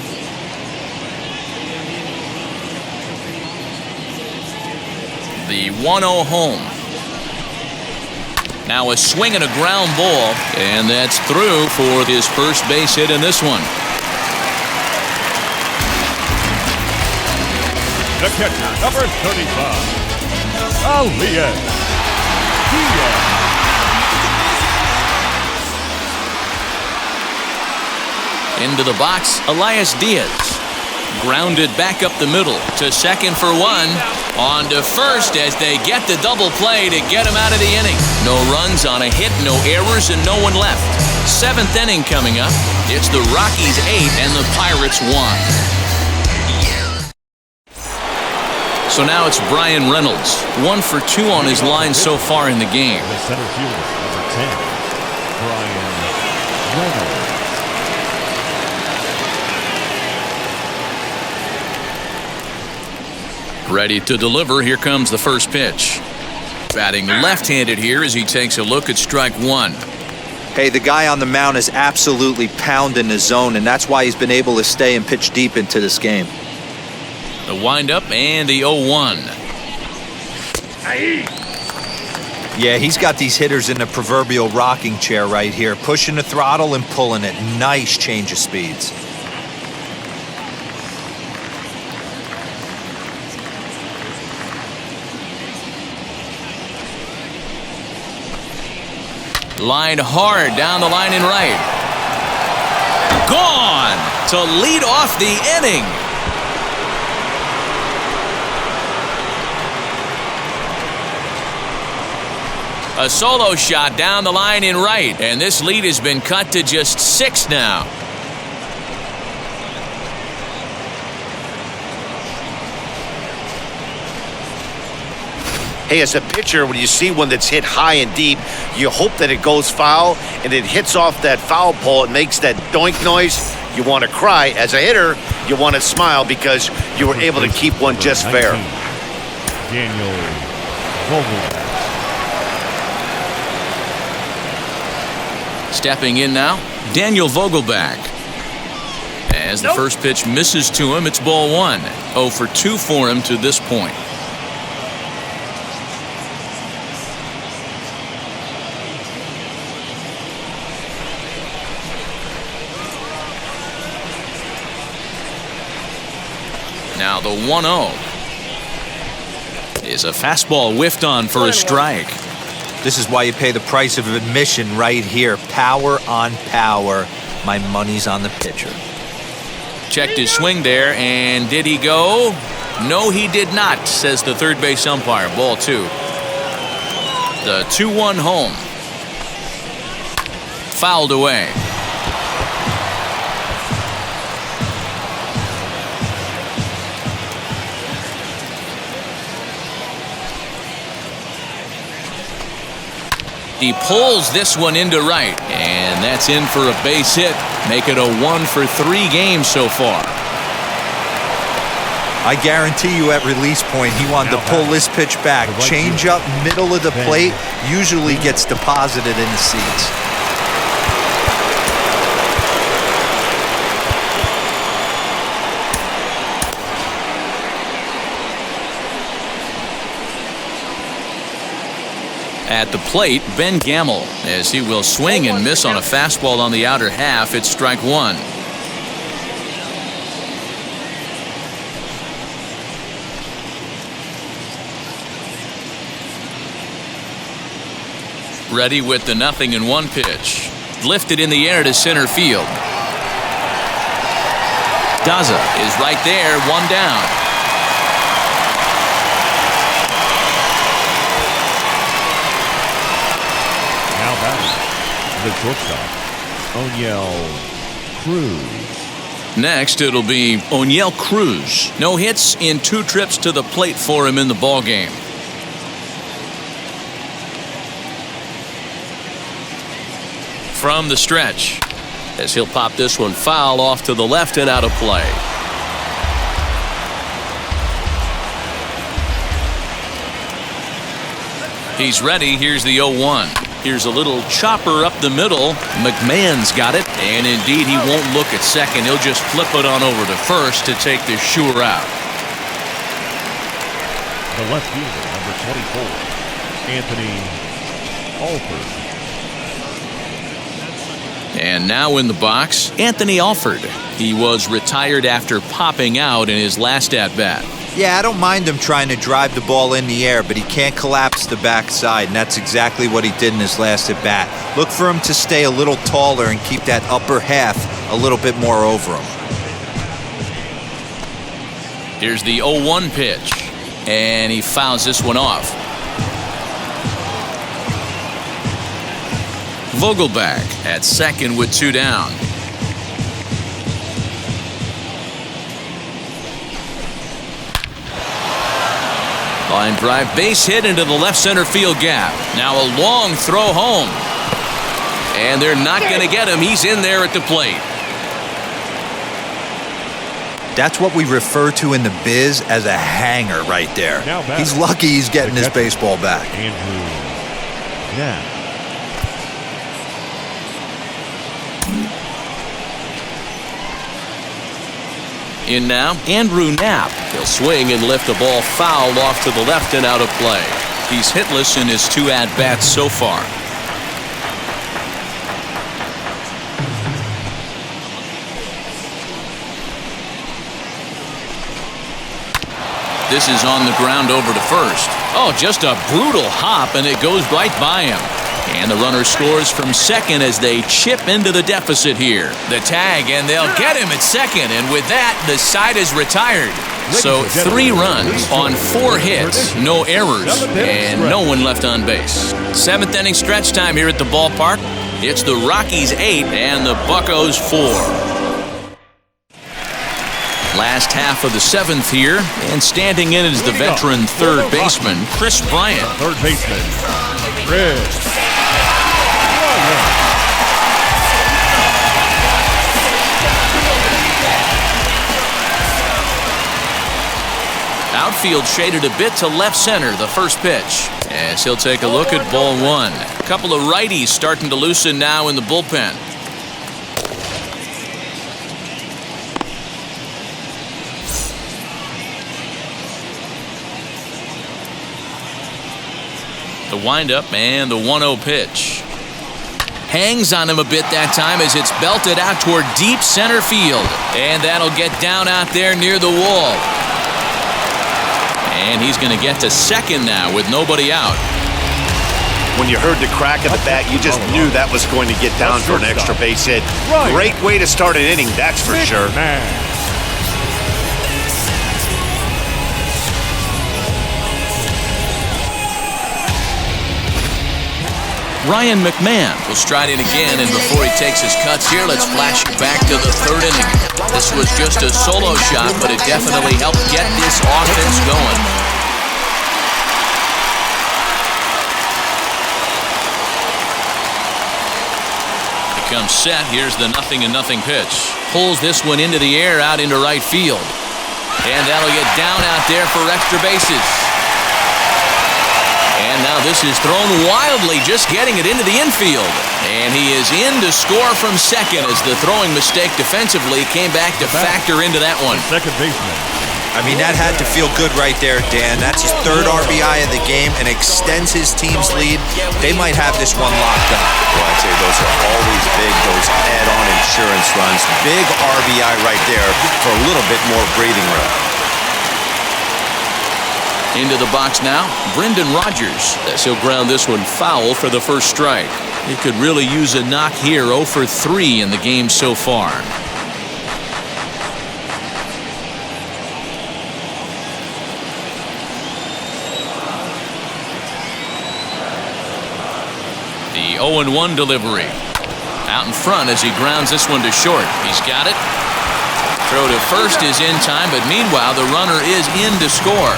The 1-0 home. Now a swing and a ground ball, and that's through for his first base hit in this one. The catcher, number 35, Elias Diaz. Into the box, Elias Diaz. Grounded back up the middle to second for one. On to first as they get the double play to get him out of the inning. No runs on a hit, no errors, and no one left. 7th inning coming up. It's the Rockies 8 and the Pirates 1. So now it's Brian Reynolds. 1 for 2 on his line so far in the game. The center fielder, number 10, Brian Reynolds. Ready to deliver. Here comes the first pitch. Batting left-handed here as he takes a look at strike one. Hey, the guy on the mound is absolutely pounding the zone, and that's why he's been able to stay and pitch deep into this game. The windup and the 0-1. Yeah, he's got these hitters in the proverbial rocking chair right here, pushing the throttle and pulling it. Nice change of speeds. Line hard down the line and right. Gone to lead off the inning. A solo shot down the line and right, and this lead has been cut to just 6 now. Hey, as a pitcher, when you see one that's hit high and deep, you hope that it goes foul and it hits off that foul pole. It makes that doink noise. You want to cry. As a hitter, you want to smile because you were able to keep one just fair. Daniel Vogelbach. Stepping in now, Daniel Vogelbach. As the first pitch misses to him, it's ball 1. 0 for 2 for him to this point. Now the 1-0 is a fastball whiffed on for a strike. This is why you pay the price of admission right here. Power on power. My money's on the pitcher. Checked his swing there, and did he go? No, he did not, says the third base umpire. Ball 2. The 2-1 home. Fouled away. He pulls this one into right, and that's in for a base hit. Make it a 1 for 3 games so far. I guarantee you at release point, he wanted to pull this pitch back. Change up middle of the plate usually gets deposited in the seats. At the plate, Ben Gamel, as he will swing and miss on a fastball on the outer half. It's strike 1. Ready with the 0-1 pitch. Lifted in the air to center field. Daza is right there, 1 down. The shortstop, Oniel Cruz. Next, it'll be Oniel Cruz. No hits in 2 trips to the plate for him in the ballgame. From the stretch, as he'll pop this one foul off to the left and out of play. He's ready. Here's the 0-1. Here's a little chopper up the middle. McMahon's got it, and indeed he won't look at second. He'll just flip it on over to first to take the sure out. The left fielder, number 24, Anthony Alford. And now in the box, Anthony Alford. He was retired after popping out in his last at-bat. Yeah, I don't mind him trying to drive the ball in the air, but he can't collapse the backside, and that's exactly what he did in his last at-bat. Look for him to stay a little taller and keep that upper half a little bit more over him. Here's the 0-1 pitch, and he fouls this one off. Vogelback at second with 2 down. Line drive, base hit into the left center field gap. Now a long throw home. And they're not going to get him. He's in there at the plate. That's what we refer to in the biz as a hanger right there. He's lucky he's getting his baseball back. Andrew Knapp. In now, Andrew Knapp. He'll swing and lift the ball foul off to the left and out of play. He's hitless in his 2 at-bats so far. This is on the ground over to first. Oh, just a brutal hop, and it goes right by him. And the runner scores from second as they chip into the deficit here. The tag, and they'll get him at second. And with that, the side is retired. So 3 runs on 4 hits, no errors, and no one left on base. 7th inning stretch time here at the ballpark. It's the Rockies 8 and the Buccos 4. Last half of the 7th here, and standing in is the veteran third baseman, Chris Bryant. Third baseman, Chris. Outfield shaded a bit to left center, the first pitch. As he'll take a look at ball 1. A couple of righties starting to loosen now in the bullpen. The windup and the 1-0 pitch. Hangs on him a bit that time as it's belted out toward deep center field. And that'll get down out there near the wall. And he's going to get to second now with nobody out. When you heard the crack of the bat, you just knew that was going to get down for an extra base hit. Great way to start an inning, that's for sure. Ryan McMahon will stride in again, and before he takes his cuts here, let's flash you back to the 3rd inning. This was just a solo shot, but it definitely helped get this offense going. Becomes set. Here's the 0-0 pitch. Pulls this one into the air out into right field. And that'll get down out there for extra bases. And now this is thrown wildly, just getting it into the infield. And he is in to score from second as the throwing mistake defensively came back to factor into that one. Second baseman. I mean, that had to feel good right there, Dan. That's his 3rd RBI of the game and extends his team's lead. They might have this one locked up. Well, I'd say those are always big, those add-on insurance runs. Big RBI right there for a little bit more breathing room. Into the box now, Brendan Rodgers. As he'll ground this one foul for the first strike. He could really use a knock here, 0 for 3 in the game so far. The 0-1 delivery. Out in front as he grounds this one to short. He's got it. Throw to first is in time, but meanwhile the runner is in to score.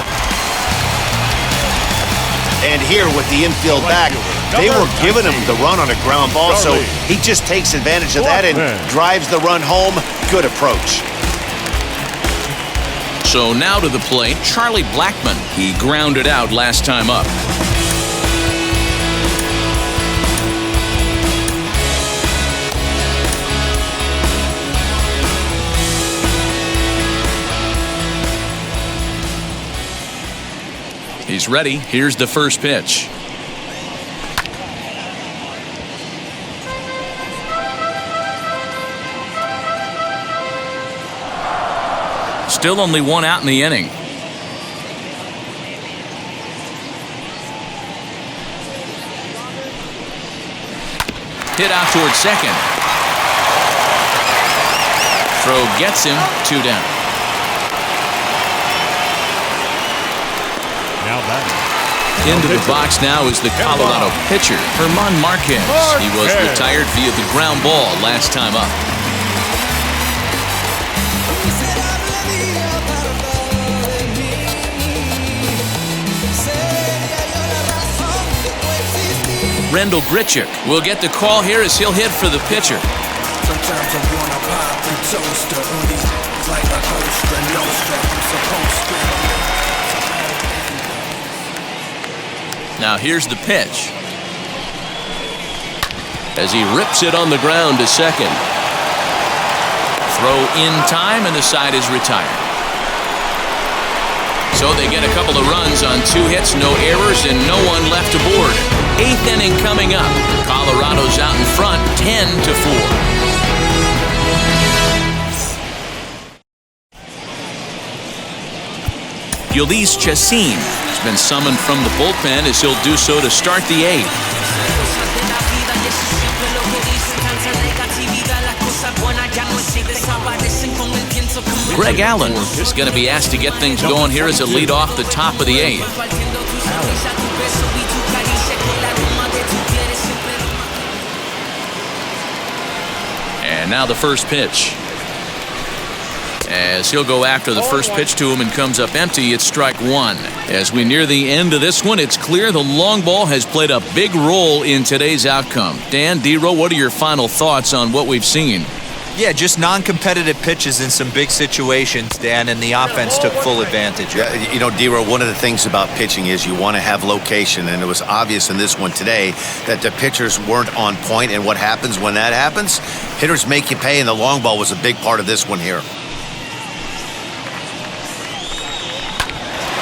And here with the infield back, they were giving him the run on a ground ball, so he just takes advantage of that and drives the run home. Good approach. So now to the plate, Charlie Blackmon. He grounded out last time up. He's ready. Here's the first pitch. Still only one out in the inning. Hit out towards second. Throw gets him, 2 down. Now batting. Into the box now is the Colorado pitcher, Germán Marquez. He was retired via the ground ball last time up. Rendell Grichuk will get the call here as he'll hit for the pitcher. Sometimes I wanna pop and toast the hoodie like a Costa Nostra. I'm supposed to. Now here's the pitch. As he rips it on the ground to second. Throw in time and the side is retired. So they get a couple of runs on 2 hits, no errors, and no one left aboard. 8th inning coming up. Colorado's out in front, 10-4. Ulysses Chacin has been summoned from the bullpen as he'll do so to start the 8th. Greg Allen is going to be asked to get things going here as a lead off the top of the 8th. And now the first pitch. As he'll go after the first pitch to him and comes up empty, it's strike 1. As we near the end of this one, it's clear the long ball has played a big role in today's outcome. Dan, D-Row, what are your final thoughts on what we've seen? Yeah, just non-competitive pitches in some big situations, Dan, and the offense took full advantage. Yeah, you know, D-Row, one of the things about pitching is you want to have location, and it was obvious in this one today that the pitchers weren't on point, and what happens when that happens? Hitters make you pay, and the long ball was a big part of this one here.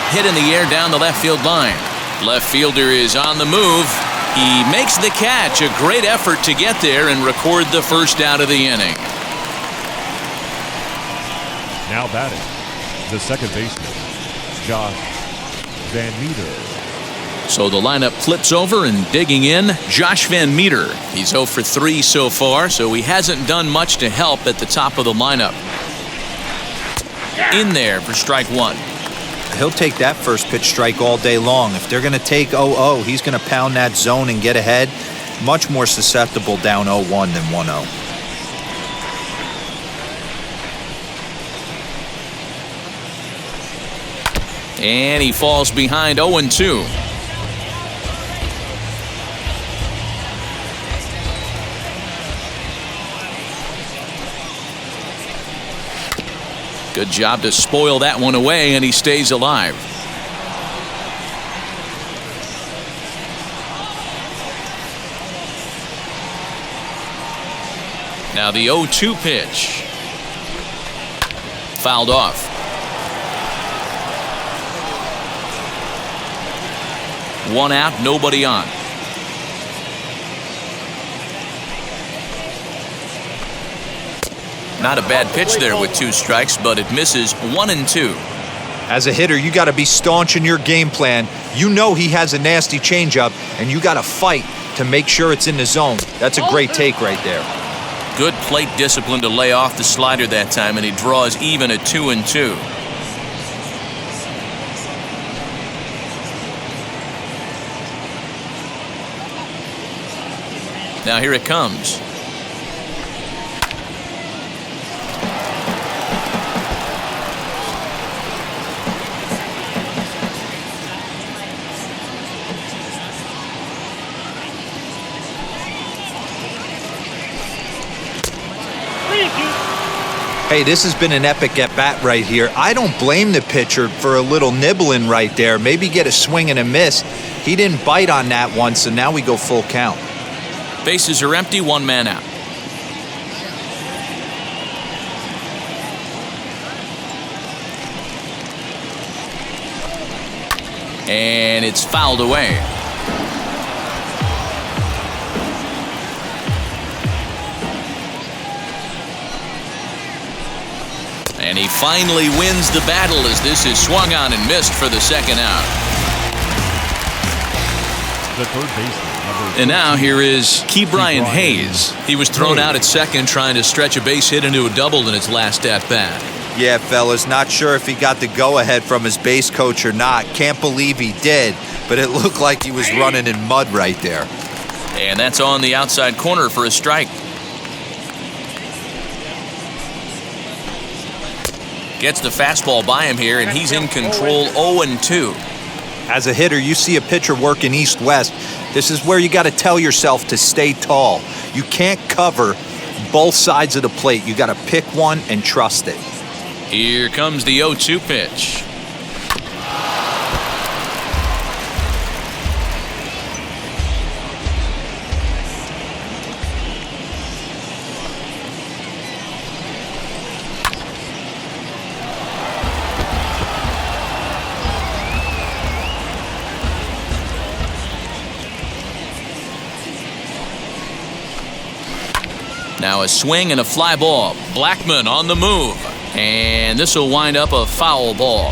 Hit in the air down the left field line. Left fielder is on the move. He makes the catch. A great effort to get there and record the first out of the inning. Now batting, the second baseman, Josh Van Meter. So the lineup flips over and digging in, Josh Van Meter. He's 0 for 3 so far, so he hasn't done much to help at the top of the lineup. In there for strike 1. He'll take that first pitch strike all day long. If they're going to take 0-0, he's going to pound that zone and get ahead. Much more susceptible down 0-1 than 1-0. And he falls behind 0-2. Good job to spoil that one away, and he stays alive. Now the 0-2 pitch. Fouled off. One out, nobody on. Not a bad pitch there with 2 strikes, but it misses 1-2. As a hitter, you got to be staunch in your game plan. You know he has a nasty changeup, and you got to fight to make sure it's in the zone. That's a great take right there. Good plate discipline to lay off the slider that time, and he draws even at 2-2. Now here it comes. Hey, this has been an epic at-bat right here. I don't blame the pitcher for a little nibbling right there. Maybe get a swing and a miss. He didn't bite on that one, so now we go full count. Bases are empty, 1 man out. And it's fouled away. And he finally wins the battle as this is swung on and missed for the second out. The third baseman. And now here is Ke'Bryan Hayes. He was thrown out at second trying to stretch a base hit into a double in its last at-bat. Yeah, fellas, not sure if he got the go-ahead from his base coach or not. Can't believe he did, but it looked like he was running in mud right there. And that's on the outside corner for a strike. Gets the fastball by him here, and he's in control 0-2. As a hitter, you see a pitcher working east-west. This is where you got to tell yourself to stay tall. You can't cover both sides of the plate. You got to pick one and trust it. Here comes the 0-2 pitch. Now a swing and a fly ball. Blackmon on the move. And this will wind up a foul ball.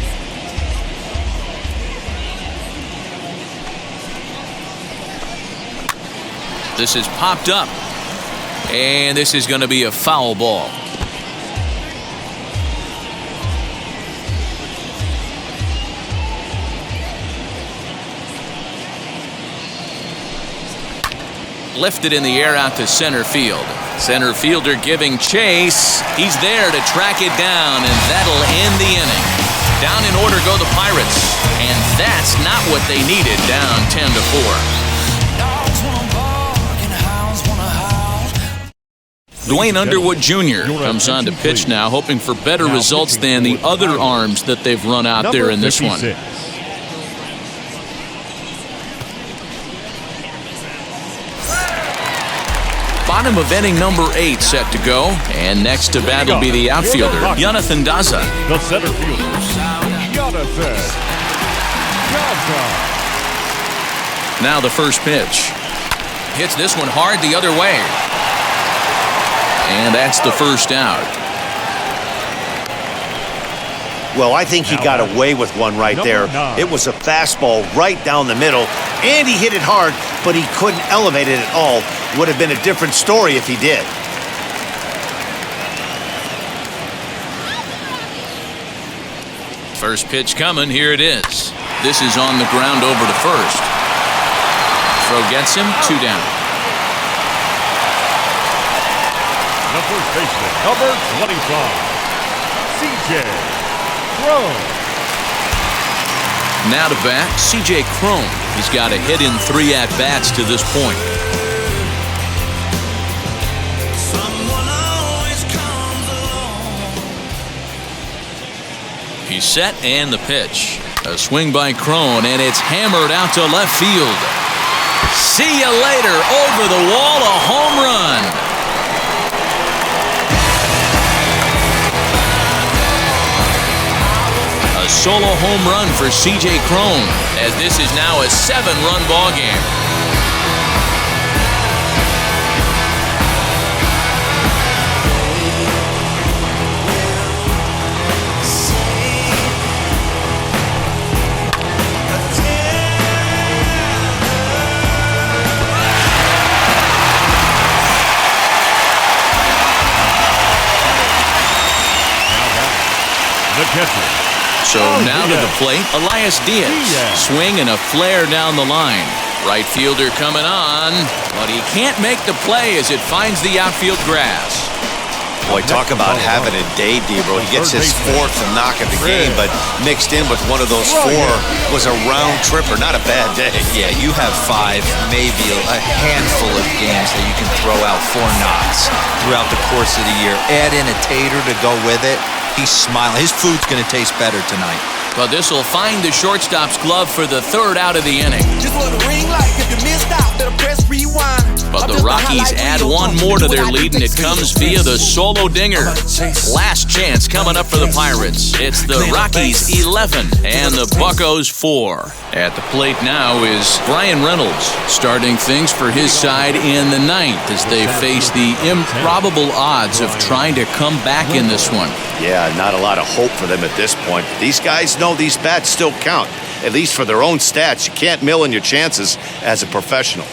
This is popped up. And this is going to be a foul ball. Lifted in the air out to center field. Center fielder giving chase. He's there to track it down, and that'll end the inning. Down in order go the Pirates, and that's not what they needed, down 10-4. Dwayne Underwood Jr. comes on to pitch now, hoping for better results than the other arms that they've run out there in this one. Bottom of inning number 8 set to go. And next to bat will be the outfielder, Jonathan Daza. The center fielder, Jonathan Daza. Now the first pitch. Hits this one hard the other way. And that's the first out. Well, I think he got away with one right there. It was a fastball right down the middle, and he hit it hard, but he couldn't elevate it at all. Would have been a different story if he did. First pitch coming, here it is. This is on the ground over to first. Throw gets him, 2 down. The first baseman, number 25, C.J. Cron. Now to bat, C.J. Cron. He's got a hit in 3 at-bats to this point. He's set and the pitch. A swing by Cron, and it's hammered out to left field. See you later. Over the wall, a home run. A solo home run for C.J. Cron, as this is now a 7-run ball game. The catcher. So now to the plate, Elias Diaz. Swing and a flare down the line. Right fielder coming on, but he can't make the play as it finds the outfield grass. Boy, talk about having a day, Debro. He gets his 4th knock of the game, but mixed in with one of those 4 was a round tripper. Not a bad day. Yeah, you have 5, maybe a handful of games that you can throw out 4 knocks throughout the course of the year. Add in a tater to go with it. He's smiling. His food's going to taste better tonight. But this will find the shortstop's glove for the 3rd out of the inning. Just what a ring like if you missed out, better press rewind. But the Rockies Rockies add one more to their lead, and it comes via the solo dinger. Last chance coming up for the Pirates. It's the Rockies 11 and the Buccos 4. At the plate now is Brian Reynolds, starting things for his side in the ninth as they face the improbable odds of trying to come back in this one. Yeah, not a lot of hope for them at this point. These guys know these bats still count, at least for their own stats. You can't mill in your chances as a professional.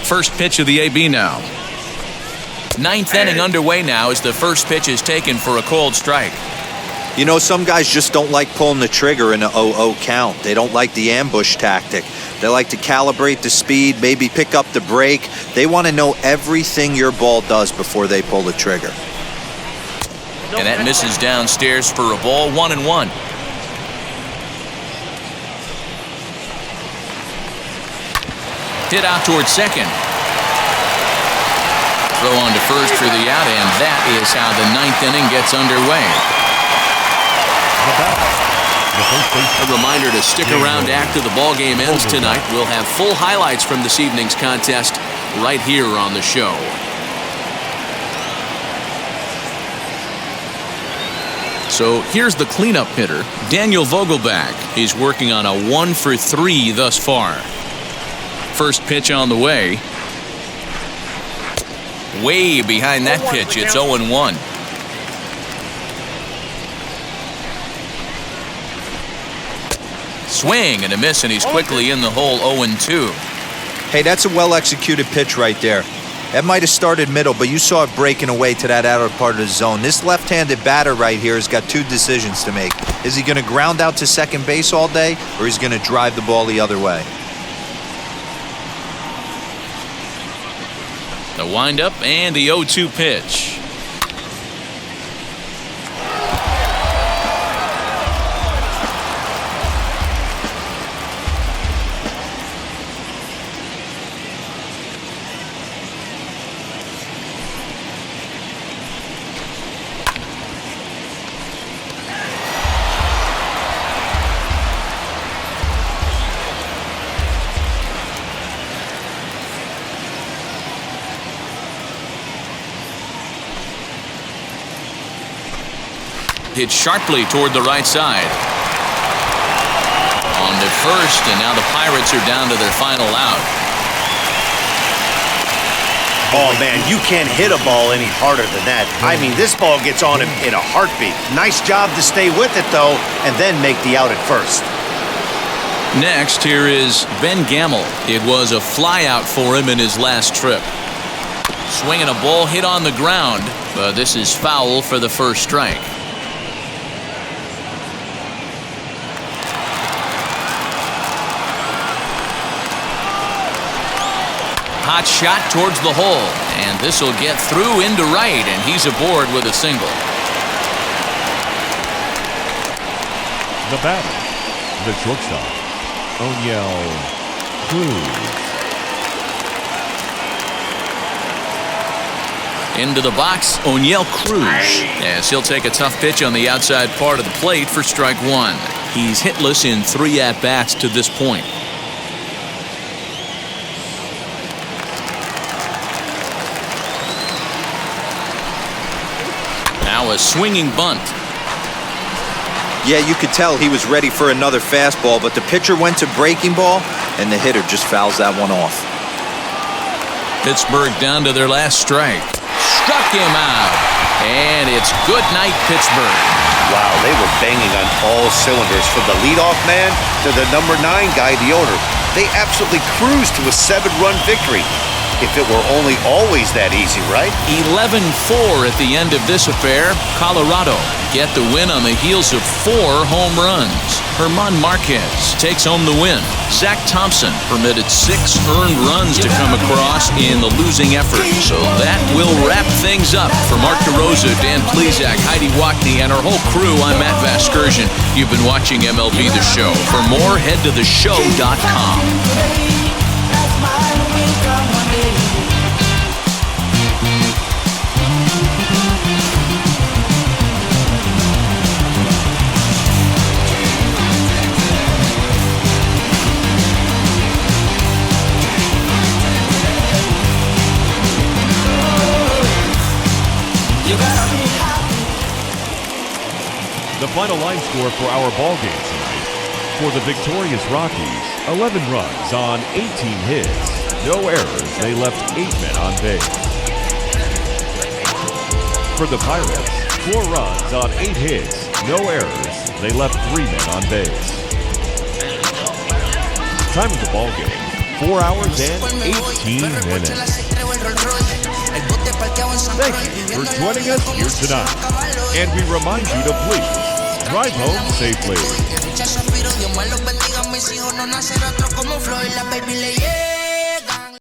First pitch of the AB now. Ninth inning underway now as the first pitch is taken for a cold strike. You know, some guys just don't like pulling the trigger in an 0-0 count. They don't like the ambush tactic. They like to calibrate the speed, maybe pick up the break. They want to know everything your ball does before they pull the trigger. And that misses downstairs for a ball, 1-1. Hit out towards second. Throw on to first for the out, and that is how the ninth inning gets underway. A reminder to stick around after the ball game ends tonight. We'll have full highlights from this evening's contest right here on the show. So here's the cleanup hitter, Daniel Vogelbach. He's working on a 1-for-3 thus far. First pitch on the way. Way behind that pitch, it's 0-1. Swing and a miss, and he's quickly in the hole, 0-2. Hey, that's a well-executed pitch right there. That might have started middle, but you saw it breaking away to that outer part of the zone. This left-handed batter right here has got two decisions to make. Is he going to ground out to second base all day, or is he going to drive the ball the other way? The windup and the 0-2 pitch. Hit sharply toward the right side. On to first, and now the Pirates are down to their final out. Oh, man, you can't hit a ball any harder than that. I mean, this ball gets on him in a heartbeat. Nice job to stay with it, though, and then make the out at first. Next, here is Ben Gamel. It was a flyout for him in his last trip. Swinging a ball hit on the ground, but this is foul for the first strike. Hot shot towards the hole, and this will get through into right, and he's aboard with a single. The batter, the shortstop, O'Neill Cruz. Into the box, O'Neill Cruz, as he'll take a tough pitch on the outside part of the plate for strike one. He's hitless in 3 at-bats to this point. Now a swinging bunt. Yeah, you could tell he was ready for another fastball, but the pitcher went to breaking ball, and the hitter just fouls that one off. Pittsburgh down to their last strike. Struck him out, and it's good night, Pittsburgh. Wow, they were banging on all cylinders, from the leadoff man to the number 9 guy, the owner. They absolutely cruised to a 7-run victory. If it were only always that easy, right? 11-4 at the end of this affair. Colorado get the win on the heels of 4 home runs. German Marquez takes home the win. Zach Thompson permitted 6 earned runs to come across in the losing effort. So that will wrap things up. For Mark DeRosa, Dan Plesac, Heidi Wackney, and our whole crew, I'm Matt Vasgersian. You've been watching MLB The Show. For more, head to theshow.com. The final line score for our ball game tonight. For the victorious Rockies, 11 runs on 18 hits. No errors. They left 8 men on base. For the Pirates, 4 runs on 8 hits. No errors. They left 3 men on base. Time of the ball game, 4 hours and 18 minutes. Thank you for joining us here tonight. And we remind you to please drive home safely.